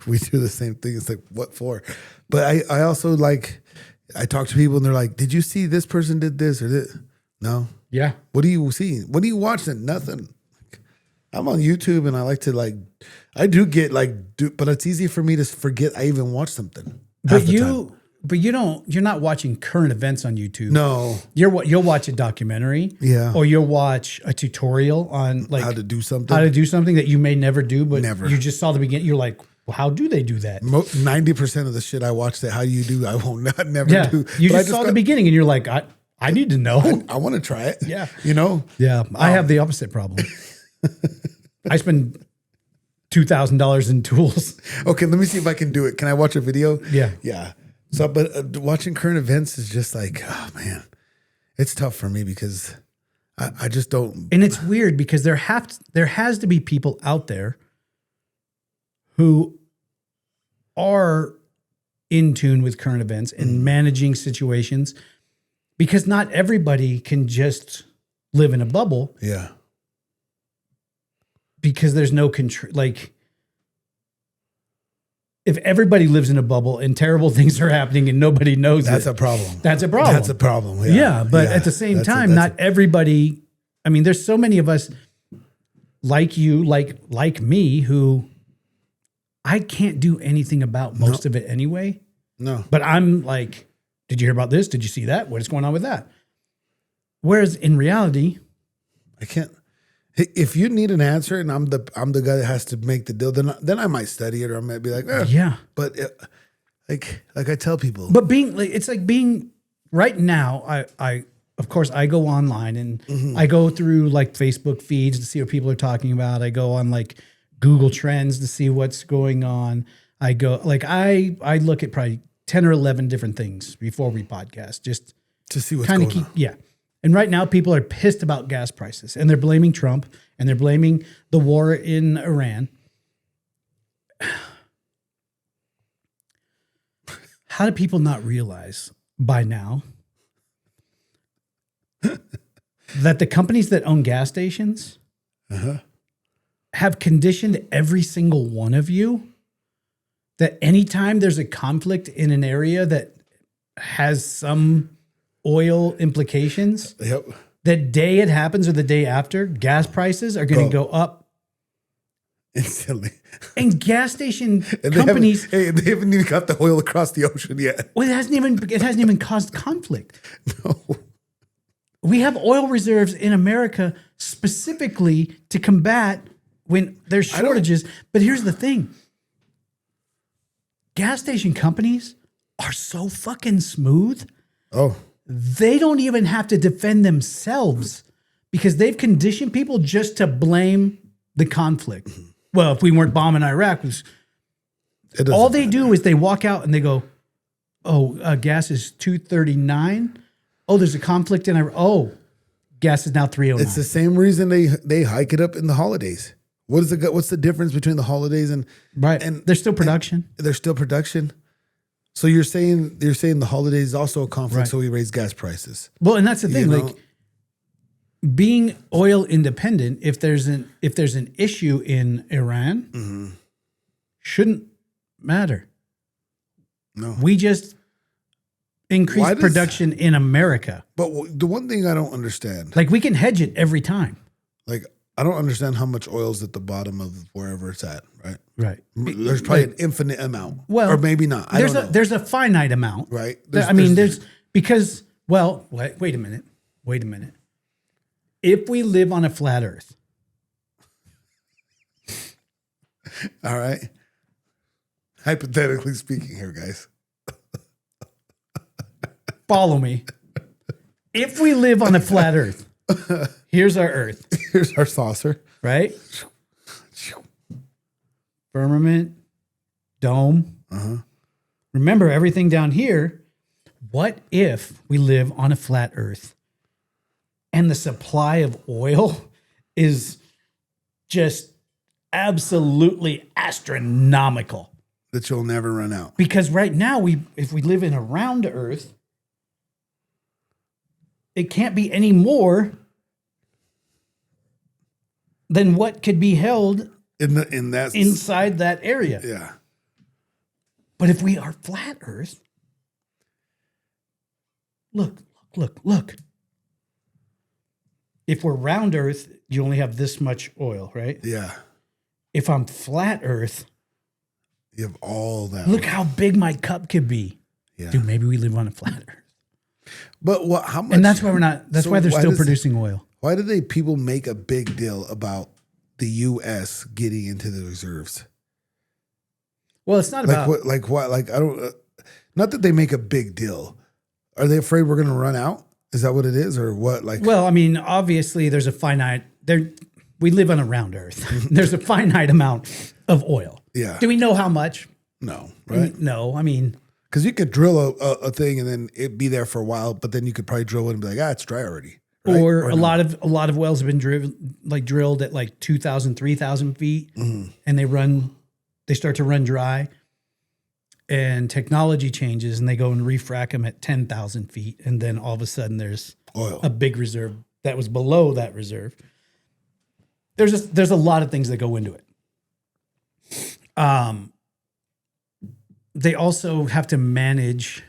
We do the same thing. It's like, what for? But I also I talk to people and they're like, did you see this person did this or this? No. Yeah. What do you see? What are you watching? Nothing. I'm on YouTube and I like to I do get but it's easy for me to forget I even watched something. But you're not watching current events on YouTube. No. You'll watch a documentary. Yeah. Or you'll watch a tutorial on how to do something that you may never do, but never. You just saw the beginning. You're like, well, how do they do that? 90% of the shit I watch that how do you do, I won't never do. You just saw the beginning and you're like, I need to know. I want to try it. Yeah. Yeah. I have the opposite problem. I spend $2,000 in tools. Okay, let me see if I can do it. Can I watch a video? Yeah. Yeah. So, but watching current events is just like, oh man, it's tough for me because I just don't. And it's weird because there has to be people out there who are in tune with current events and managing situations because not everybody can just live in a bubble. Yeah. Because there's no control. If everybody lives in a bubble and terrible things are happening and nobody knows that's a problem. That's a problem. That's a problem. Yeah. But at the same time, not everybody, I mean, there's so many of us like you, like me, who I can't do anything about most of it anyway. No. But I'm like, did you hear about this? Did you see that? What is going on with that? Whereas in reality, I can't. If you need an answer and I'm the guy that has to make the deal, then I might study it or I might be like, yeah. But like I tell people, but it's like being right now. I of course I go online and I go through like Facebook feeds to see what people are talking about. I go on like Google Trends to see what's going on. I go I look at probably 10 or 11 different things before we podcast just to see what's going on. Yeah. And right now, people are pissed about gas prices, and they're blaming Trump, and they're blaming the war in Iran. How do people not realize by now that the companies that own gas stations have conditioned every single one of you that anytime there's a conflict in an area that has some oil implications, that day it happens or the day after, gas prices are going to go up instantly. And gas station companies, they haven't even got the oil across the ocean yet. Well, it hasn't even caused conflict. No. We have oil reserves in America specifically to combat when there's shortages. But here's the thing. Gas station companies are so fucking smooth. Oh, They don't even have to defend themselves because they've conditioned people just to blame the conflict. Well, if we weren't bombing Iraq, all they do is they walk out and they go, "Oh, gas is $2.39. Oh, there's a conflict in Iraq. Oh, gas is now $3.09." It's the same reason they hike it up in the holidays. What's the difference between the holidays and right? And there's still production. There's still production. So you're saying the holidays is also a conflict, Right. so we raise gas prices. Well, and that's the thing. You know? Like being oil independent, if there's an issue in Iran, shouldn't matter. No. We just increase Why does- production in America. But the one thing I don't understand, Like we can hedge it every time. like I don't understand how much oil's at the bottom of wherever it's at, right? Right. There's probably an infinite amount. Well, or maybe not. I don't know. There's a finite amount. Right. There's because wait a minute. If we live on a flat earth, All right. Hypothetically speaking here, guys. follow me. If we live on a flat earth, here's our earth, Here's our saucer. right? Firmament, dome. Remember everything down here. What if we live on a flat earth and the supply of oil is just absolutely astronomical? That you'll never run out. Because right now, if we live in a round earth, it can't be any more than what could be held In that inside that area. yeah. But if we are flat earth, look. If we're round earth, you only have this much oil, right? Yeah. If I'm flat earth, You have all that. look how big my cup could be. Yeah. Dude, maybe we live on a flat earth. But what how much And that's why we're not, that's So why they're why still does- producing oil. why do people make a big deal about the US getting into the reserves? Well, it's not Like about, what like I don't not that they make a big deal. Are they afraid we're going to run out? Is that what it is or what like well, I mean, obviously there's a finite, we live on a round earth. There's a finite amount of oil. Yeah. Do we know how much? No, right? No, I mean, Cuz you could drill a thing and then it'd be there for a while, but then you could probably drill it and be like, it's dry already. Right? or a no? lot of wells have been drilled at like 2,000, 3,000 feet, and they start to run dry, and technology changes, and they go and refrac them at 10,000 feet, and then all of a sudden there's Oil. a big reserve that was below that reserve. There's a lot of things that go into it. They also have to manage.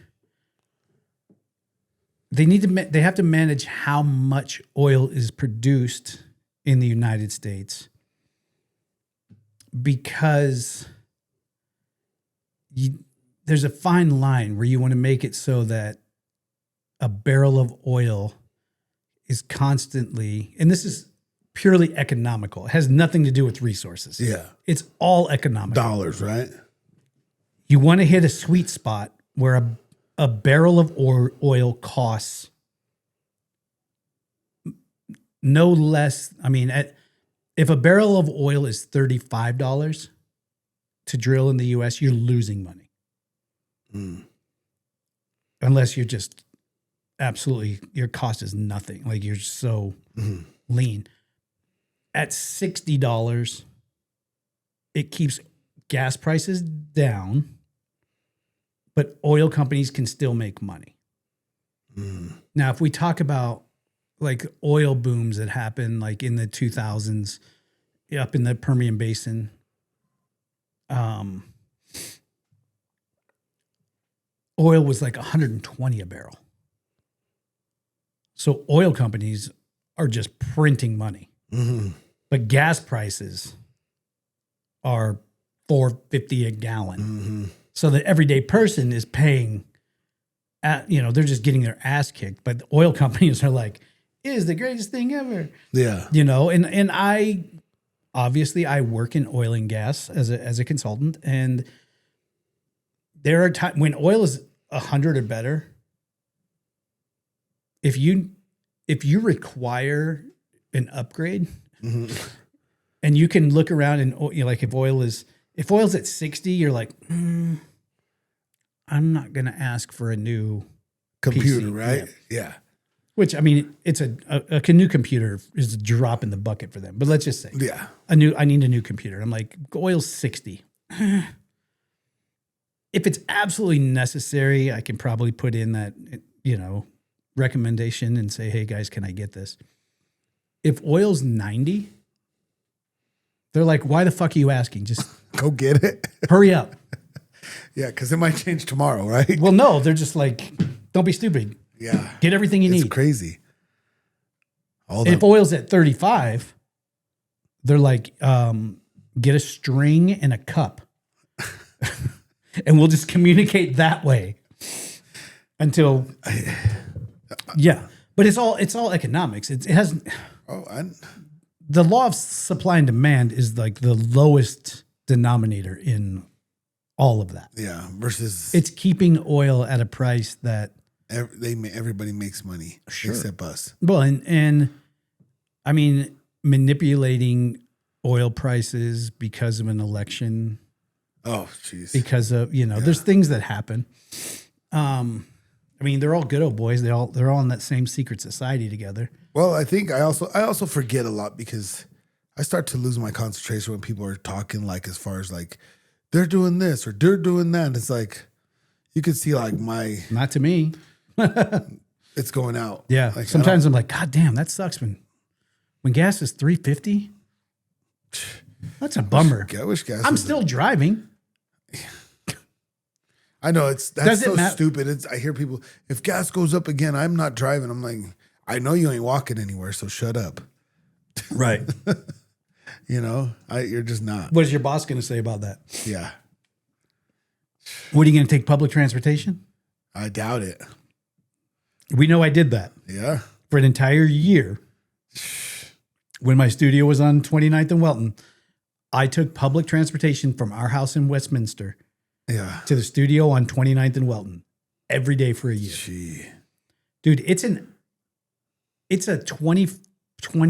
They have to manage how much oil is produced in the United States, because there's a fine line where you want to make it so that a barrel of oil is constantly, and this is purely economical. It has nothing to do with resources. Yeah. It's all economical. Dollars, right? You want to hit a sweet spot where a barrel of oil costs no less. I mean, if a barrel of oil is $35 to drill in the U.S., you're losing money. Unless you're just absolutely, your cost is nothing. Like you're so lean. At $60, it keeps gas prices down, but oil companies can still make money. Now, if we talk about like oil booms that happened like in the 2000s up in the Permian Basin, oil was like 120 a barrel. So oil companies are just printing money. But gas prices are $4.50 a gallon. So the everyday person is paying they're just getting their ass kicked. But the oil companies are like, is the greatest thing ever. Yeah. You know, and I obviously I work in oil and gas as a consultant, and there are times when oil is 100 or better. If you require an upgrade, and you can look around and like if oil's at 60, you're like, I'm not gonna ask for a new Computer, PC. right? Yeah. Which I mean, it's a new computer is a drop in the bucket for them. But let's just say, Yeah. I need a new computer. I'm like, oil's 60. If it's absolutely necessary, I can probably put in that, recommendation and say, hey guys, can I get this? If oil's 90, they're like, why the fuck are you asking? Just Go get it. hurry up. Yeah, because it might change tomorrow, right? Well, no, they're just like, don't be stupid. Yeah. Get everything you It's need. crazy. All If that. oil's at 35, they're like, get a string and a cup. And we'll just communicate that way until, yeah. But it's all economics. It has the law of supply and demand is like the lowest denominator in all of that. Yeah. Versus It's keeping oil at a price that everybody makes money except us. well, and I mean manipulating oil prices because of an election. Oh, jeez. Because of there's things that happen. I mean, they're all good old boys. They're all in that same secret society together. Well, I think I also forget a lot because I start to lose my concentration when people are talking, like as far as like they're doing this or they're doing that. And it's like you can see like Not to me. it's going out. Yeah. Like, Sometimes I'm like, God damn, that sucks when gas is $3.50. That's a bummer. I wish gas. I'm was- still driving. I know that's Does it so matter? stupid. I hear people, if gas goes up again, I'm not driving. I'm like, I know you ain't walking anywhere, so shut up. Right. You're just not. What is your boss going to say about that? Yeah, What are you going to take public transportation? I doubt it. We know I did that Yeah, for an entire year. When my studio was on 29th and Welton, I took public transportation from our house in Westminster yeah. to the studio on 29th and Welton every day for a year. Gee, Dude, it's a 20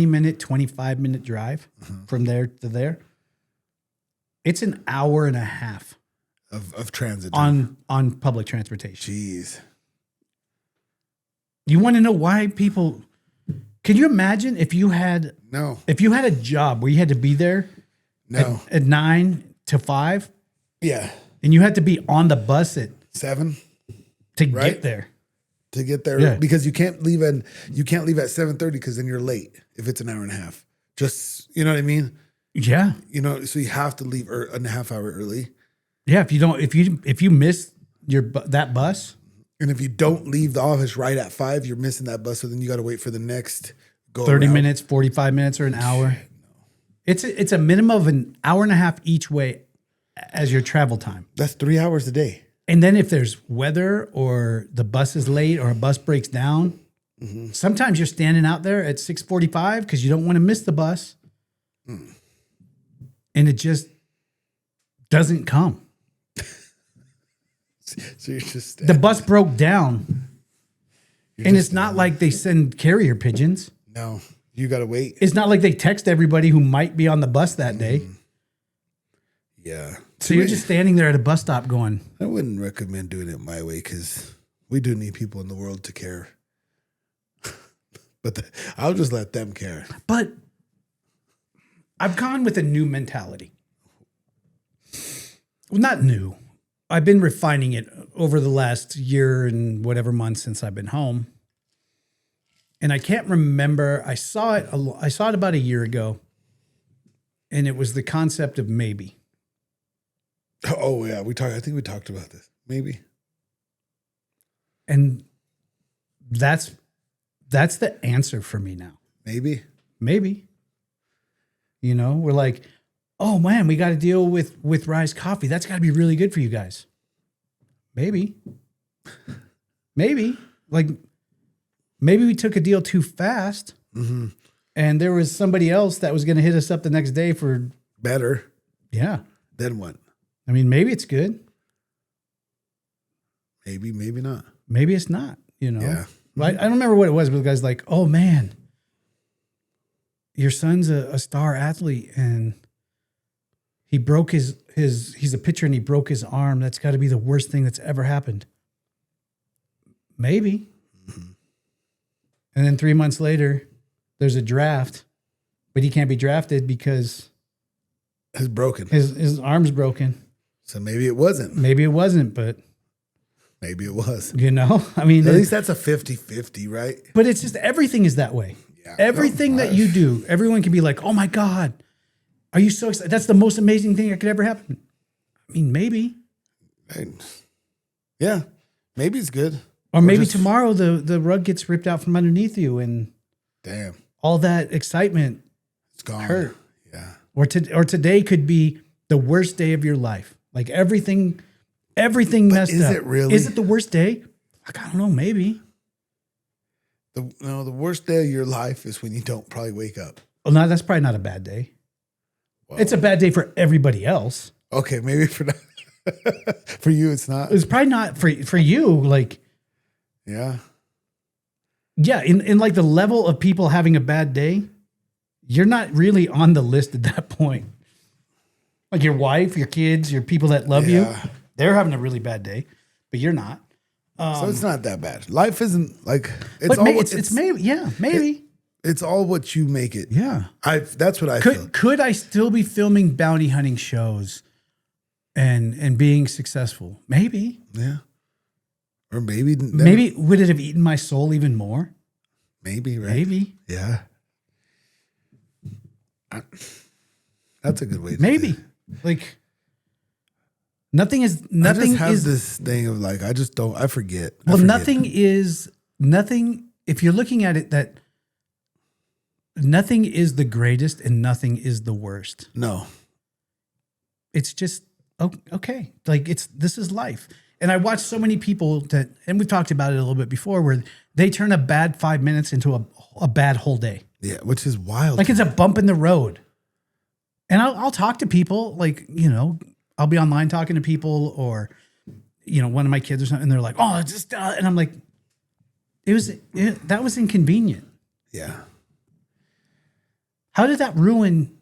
minute, 25 minute drive from there to there. It's an hour and a half of transit on public transportation. Jeez. You want to know why people? Can you imagine if you had No, a job where you had to be there no. at 9 to 5 Yeah, and you had to be on the bus 7 to Right. get there? to get there Yeah. because you can't leave at 7:30 because then you're late if it's an hour and a half. Just you know what I mean. Yeah. So you have to leave a half hour early. Yeah. If you miss that bus, And if you don't leave the office right at 5, you're missing that bus. So then you got to wait for the next go 30 around. minutes, 45 minutes, or an hour. It's a minimum of an hour and a half each way as your travel time. That's 3 hours a day. And then if there's weather or the bus is late or a bus breaks down, sometimes you're standing out there at 6:45 because you don't want to miss the bus. And it just doesn't come. So you're just The bus broke down. And it's not like they send carrier pigeons. no. You got to wait. It's not like they text everybody who might be on the bus that day. Yeah. So you're just standing there at a bus stop going, I wouldn't recommend doing it my way because we do need people in the world to care. But I'll just let them care. but I've gone with a new mentality. Well, not new. I've been refining it over the last year and whatever months since I've been home. And I can't remember. I saw it about a year ago. And it was the concept of maybe. Oh yeah, I think we talked about this. Maybe. And that's the answer for me now. Maybe. Maybe. We're like, oh man, we got to deal with Rise Coffee. That's got to be really good for you guys. Maybe. Maybe. Like, maybe we took a deal too fast, and there was somebody else that was going to hit us up the next day for Better. yeah. Then what? I mean, maybe it's good, Maybe not. maybe it's not. Yeah. I don't remember what it was, but the guy's like, "Oh man, your son's a star athlete, and he broke his he's a pitcher and he broke his arm. That's got to be the worst thing that's ever happened." Maybe. And then 3 months later, there's a draft, but he can't be drafted because It's broken. his arm's broken. So maybe it wasn't. Maybe it wasn't, but Maybe it was. I mean, At least that's a 50-50, right? but it's just everything is that way. Yeah. Everything that you do, everyone can be like, "Oh my God, are you so excited? That's the most amazing thing that could ever happen." I mean, maybe. Yeah. Maybe it's good. Or maybe just- tomorrow the rug gets ripped out from underneath you and Damn. all that excitement It's gone. hurt. Yeah. Or today could be the worst day of your life. Like everything messed is up. it really? Is it the worst day? Like, I don't know, maybe. The worst day of your life is when you don't probably wake up. Well, no, that's probably not a bad day. Well, It's a bad day for everybody else. Okay, maybe for that. For you, it's not. It's probably not for you. Like, Yeah. yeah, in like the level of people having a bad day, you're not really on the list at that point. Like your wife, your kids, your people that love you, Yeah. they're having a really bad day, but you're not. So it's not that bad. Life isn't like it's But all. it's maybe, yeah, maybe. It's all what you make it. Yeah. That's what I feel. Could I still be filming bounty hunting shows and being successful? Maybe. Yeah. Or maybe. Maybe would it have eaten my soul even more? Maybe. Right. Maybe. Yeah. That's a good way. To Maybe. do it. Like nothing I just have is this thing of like I just don't. I forget. well, nothing is nothing. If you're looking at it, that nothing is the greatest and nothing is the worst. No. It's just okay. Like this is life. And I watch so many people that, and we've talked about it a little bit before, where they turn a bad 5 minutes into a bad whole day. Yeah, which is wild. Like it's a bump in the road. And I'll talk to people, like, I'll be online talking to people, or, one of my kids or something, and they're like, "Oh, it's just," and I'm like, that was inconvenient. Yeah. How did that ruin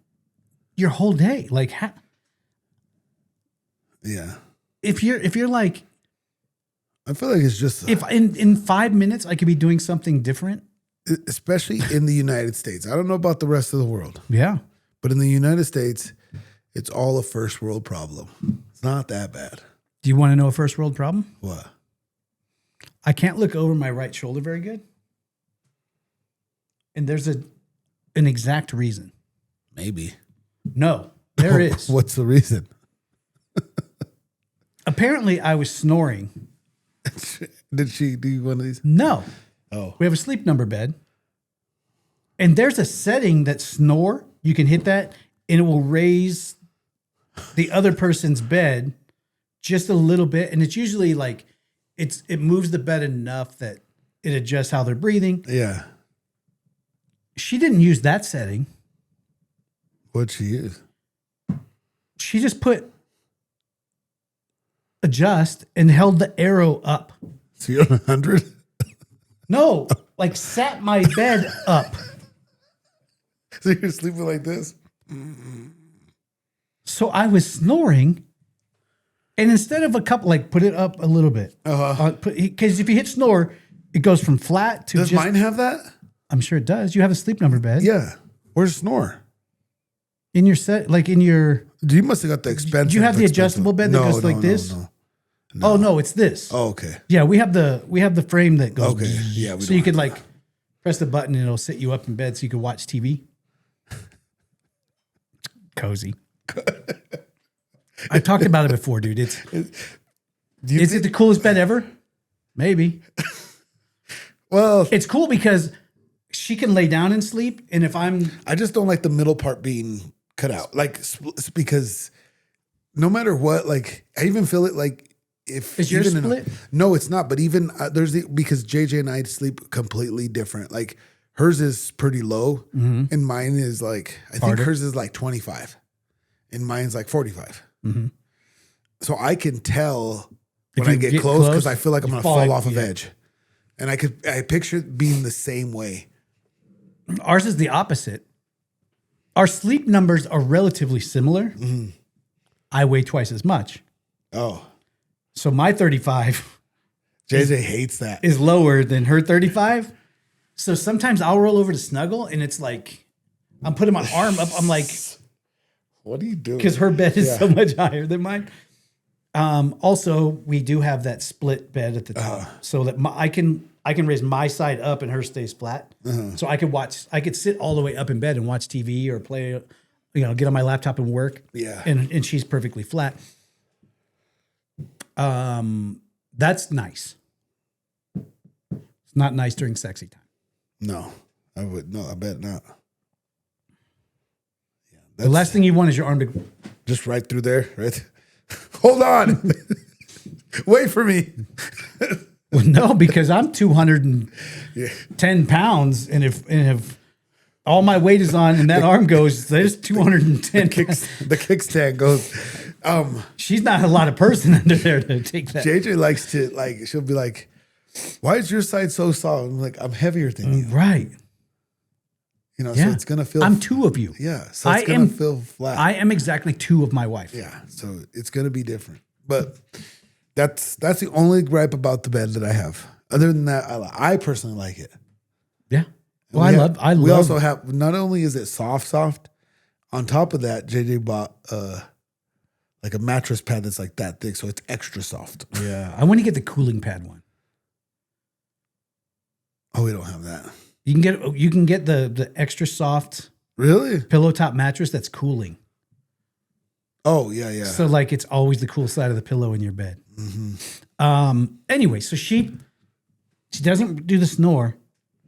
your whole day? Like, Yeah. if you're like, I feel like it's just if in 5 minutes I could be doing something different. especially in the United States. I don't know about the rest of the world, Yeah. but in the United States, it's all a first world problem. It's not that bad. Do you want to know a first world problem? What? I can't look over my right shoulder very good. And there's an exact reason. Maybe. No, there is. What's the reason? Apparently, I was snoring. Did she do one of these? No. Oh. We have a sleep number bed. And there's a setting that snore. You can hit that, and it will raise the other person's bed just a little bit. And it's usually like it moves the bed enough that it adjusts how they're breathing. Yeah. She didn't use that setting. What'd she use? She just put adjust and held the arrow up. So you're on 100? No, like sat my bed up. So you're sleeping like this? So I was snoring, and instead of a couple, like put it up a little bit. Because if you hit snore, it goes from flat to Does just. mine have that? I'm sure it does. You have a sleep number bed. Yeah. Where's snore? In your set, like in your. You must have got the expensive. Do you have the expensive adjustable bed that one. goes like this? No. Oh no, it's this. Oh, okay. Yeah, we have the frame that goes. Okay. Yeah. So you could like press the button and it'll sit you up in bed so you could watch TV. Cozy. I've talked about it before, dude. Is it the coolest bed ever? Maybe. Well, It's cool because she can lay down and sleep, and if I'm I just don't like the middle part being cut out. Like, it's because no matter what, like, I even feel it like if Is yours even split? No, it's not. But even because JJ and I sleep completely different. Like hers is pretty low, and mine is like I think hers is like 25, and mine's like 45. So I can tell when I get close because I feel like I'm gonna fall off of edge, and I picture it being the same way. Ours is the opposite. Our sleep numbers are relatively similar. I weigh twice as much. Oh, so my 35 JJ hates that. Is lower than her 35. So sometimes I'll roll over to snuggle and it's like, I'm putting my arm up. I'm like, what are you doing? Because her bed is so much higher than mine. Also, we do have that split bed at the top so that I can raise my side up and hers stays flat. So I could sit all the way up in bed and watch TV or play, get on my laptop and work. Yeah. And she's perfectly flat. That's nice. It's not nice during sexy time. No, I bet not. Yeah, the last thing you want is your arm to just right through there, right? Hold on. Wait for me. Well, no, because I'm 210 pounds, and if all my weight is on and that arm goes, there's 210. The kickstand goes. She's not a lot of person under there to take that. JJ likes to she'll be like, "Why is your side so soft?" I'm like, "I'm heavier than you." Right. So it's gonna feel. I'm two of you. Yeah, so it's gonna feel flat. I am exactly two of my wife. Yeah, so it's gonna be different. But that's the only gripe about the bed that I have. Other than that, I personally like it. Yeah. Well, I love. We also have. Not only is it soft. On top of that, JJ bought like a mattress pad that's like that thick, so it's extra soft. Yeah, I want to get the cooling pad one. Oh, we don't have that. You can get the extra soft pillow top mattress that's cooling. Oh yeah. So like it's always the cool side of the pillow in your bed. Anyway, so she doesn't do the snore.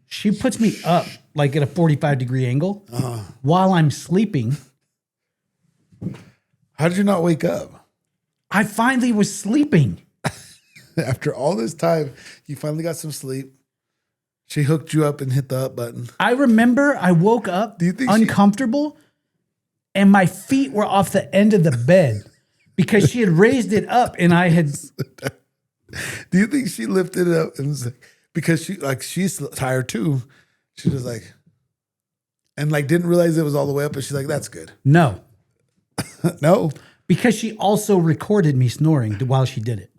She puts me up like at a 45-degree angle while I'm sleeping. How did you not wake up? I finally was sleeping. After all this time, you finally got some sleep. She hooked you up and hit the up button. I remember I woke up uncomfortable and my feet were off the end of the bed because she had raised it up and I had. Do you think she lifted it up and was like, because she's tired too? She was like, and didn't realize it was all the way up, and she's like, "That's good." No. No. Because she also recorded me snoring while she did it.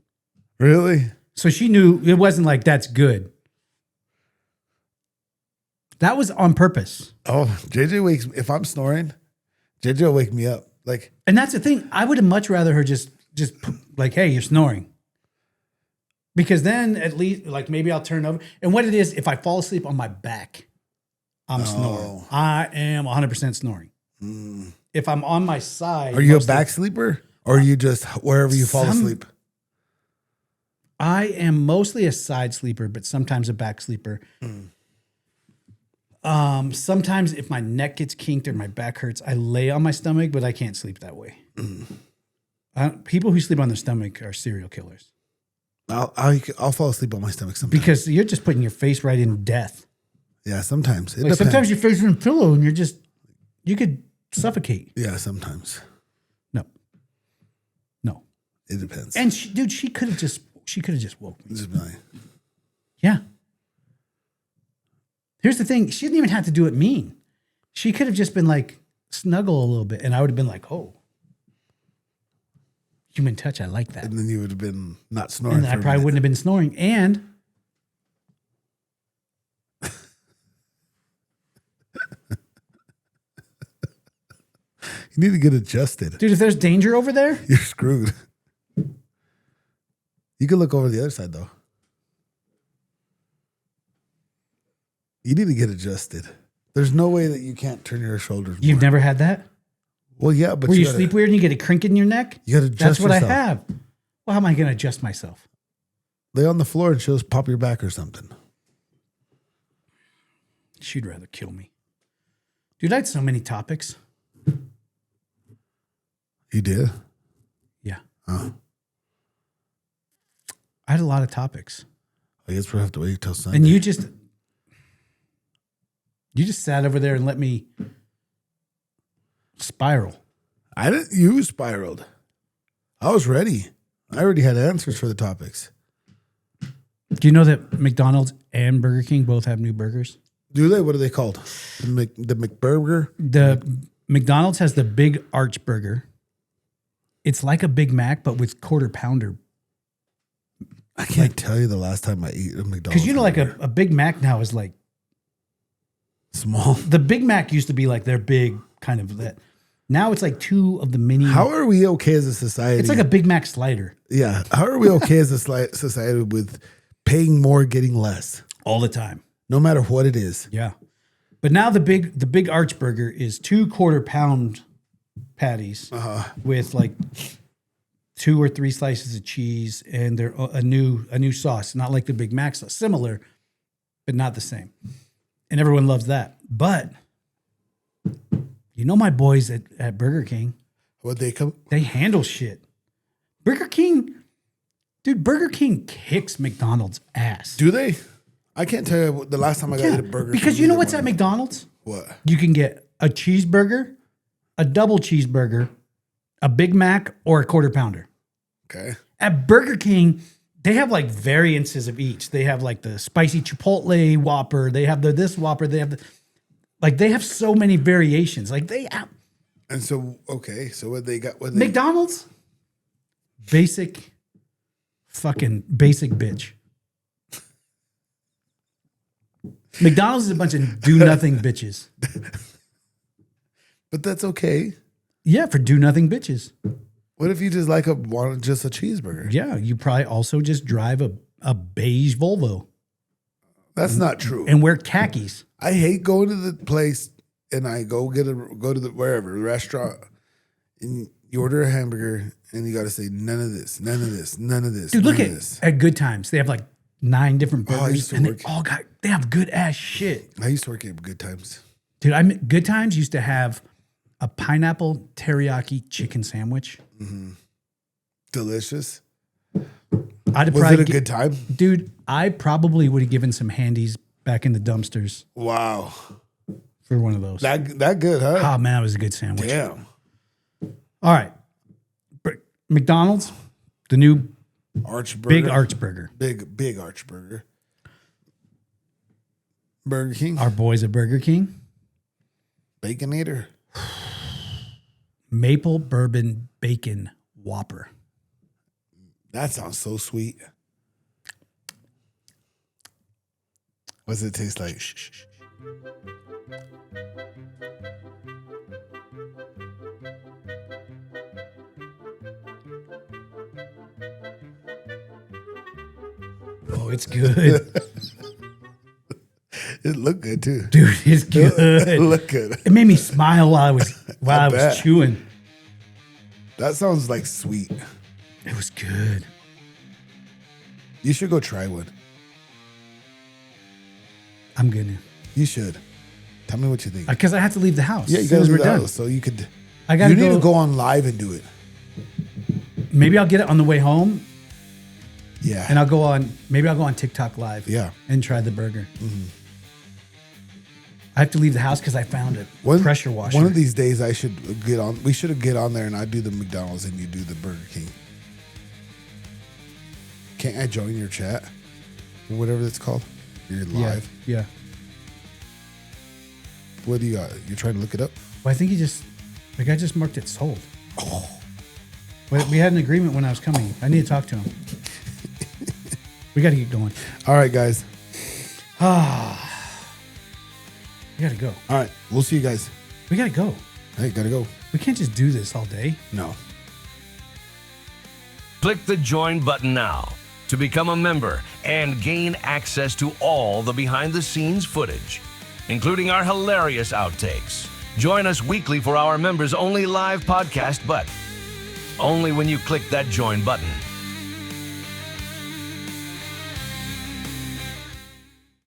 Really? So she knew it wasn't like that's good. That was on purpose. Oh, JJ wakes if I'm snoring, JJ will wake me up. And that's the thing. I would have much rather her just like, hey, you're snoring. Because then at least maybe I'll turn over. And what it is, if I fall asleep on my back, I'm snoring. I am 100% snoring. If I'm on my side. Are you a back sleeper? Or are you just wherever you fall asleep? I am mostly a side sleeper, but sometimes a back sleeper. Sometimes if my neck gets kinked or my back hurts, I lay on my stomach, but I can't sleep that way. People who sleep on their stomach are serial killers. I'll fall asleep on my stomach sometimes. Because you're just putting your face right in death. Yeah, sometimes. Sometimes your face is in a pillow and you could suffocate. Yeah, sometimes. No. It depends. And she could have just woke me. Just like, yeah. Here's the thing. She didn't even have to do it mean. She could have just been like, snuggle a little bit. And I would have been like, oh, human touch. I like that. And then you would have been not snoring. And I probably wouldn't have been snoring. And you need to get adjusted. Dude, if there's danger over there, you're screwed. You can look over the other side, though. You need to get adjusted. There's no way that you can't turn your shoulders. You've never had that? Well, yeah, but where you sleep weird and you get a crink in your neck? You got to adjust yourself. That's what I have. Well, how am I going to adjust myself? Lay on the floor and she'll just pop your back or something. She'd rather kill me. Dude, I had so many topics. You did? Yeah. Huh. I had a lot of topics. I guess we'll have to wait till Sunday. And you just sat over there and let me spiral. I didn't. You spiraled. I was ready. I already had answers for the topics. Do you know that McDonald's and Burger King both have new burgers? Do they? What are they called? The McBurger? The McDonald's has the Big Arch Burger. It's like a Big Mac, but with quarter pounder. I can't tell you the last time I ate a McDonald's. Because like a Big Mac now is like small. The Big Mac used to be like their big kind of that. Now it's like two of the mini. How are we okay as a society? It's like a Big Mac slider. Yeah. How are we okay as a society with paying more, getting less? All the time. No matter what it is. Yeah. But now the big Arch Burger is 2 quarter-pound patties with like 2 or 3 slices of cheese and they're a new sauce. Not like the Big Mac sauce. Similar, but not the same. And everyone loves that. But you know my boys at Burger King. What they come? They handle shit. Burger King kicks McDonald's ass. Do they? I can't tell you the last time I got to eat a burger. Because you know what's at McDonald's? What? You can get a cheeseburger, a double cheeseburger, a Big Mac, or a quarter pounder. Okay. At Burger King, they have like variances of each. They have like the spicy Chipotle Whopper. They have the this Whopper. They have they have so many variations. Like they have. And so, okay. So what they got? McDonald's? Basic bitch. McDonald's is a bunch of do-nothing bitches. But that's okay. Yeah, for do-nothing bitches. What if you just wanted just a cheeseburger? Yeah, you probably also just drive a beige Volvo. That's not true. And wear khakis. I hate going to the place and I go to the wherever, the restaurant, and you order a hamburger and you got to say none of this, none of this, none of this. Dude, look this. at Good Times. They have like 9 different I burgers used to and work- they have good ass shit. I used to work at Good Times. Dude, Good Times used to have a pineapple teriyaki chicken sandwich. Mm-hmm. Delicious. I'd Was probably it a good time? Dude, I probably would have given some handies back in the dumpsters Wow. for one of those. That good, huh? Oh man, that was a good sandwich. Damn. All right. McDonald's, the new Arch Burger. Big Arch Burger. Big Arch Burger. Burger King. Our boys at Burger King. Baconator. Maple Bourbon Bacon Whopper. That sounds so sweet. What's it taste like? Oh, it's good. It looked good too. Dude, it's good. It looked good. It made me smile while I was bet. chewing. That sounds like sweet. It was good. You should go try one. I'm gonna. You should. Tell me what you think. Because I have to leave the house. Yeah, you as soon gotta as do we're that. done. So you could. I gotta You need go. to go on live and do it. Maybe I'll get it on the way home, Yeah. and I'll go on TikTok live. Yeah. And try the burger. Mm-hmm. I have to leave the house because I found a pressure washer. One of these days, I should get on. We should get on there, and I do the McDonald's, and you do the Burger King. Can't I join your chat or whatever it's called? You're live. Yeah. What do you got? You're trying to look it up? Well, I think the guy just marked it sold. Oh. But we had an agreement when I was coming. I need to talk to him. We got to get going. All right, guys. We got to go. All right. We'll see you guys. We got to go. Hey, gotta go. We can't just do this all day. No. Click the join button now to become a member and gain access to all the behind-the-scenes footage, including our hilarious outtakes. Join us weekly for our members-only live podcast, but only when you click that join button.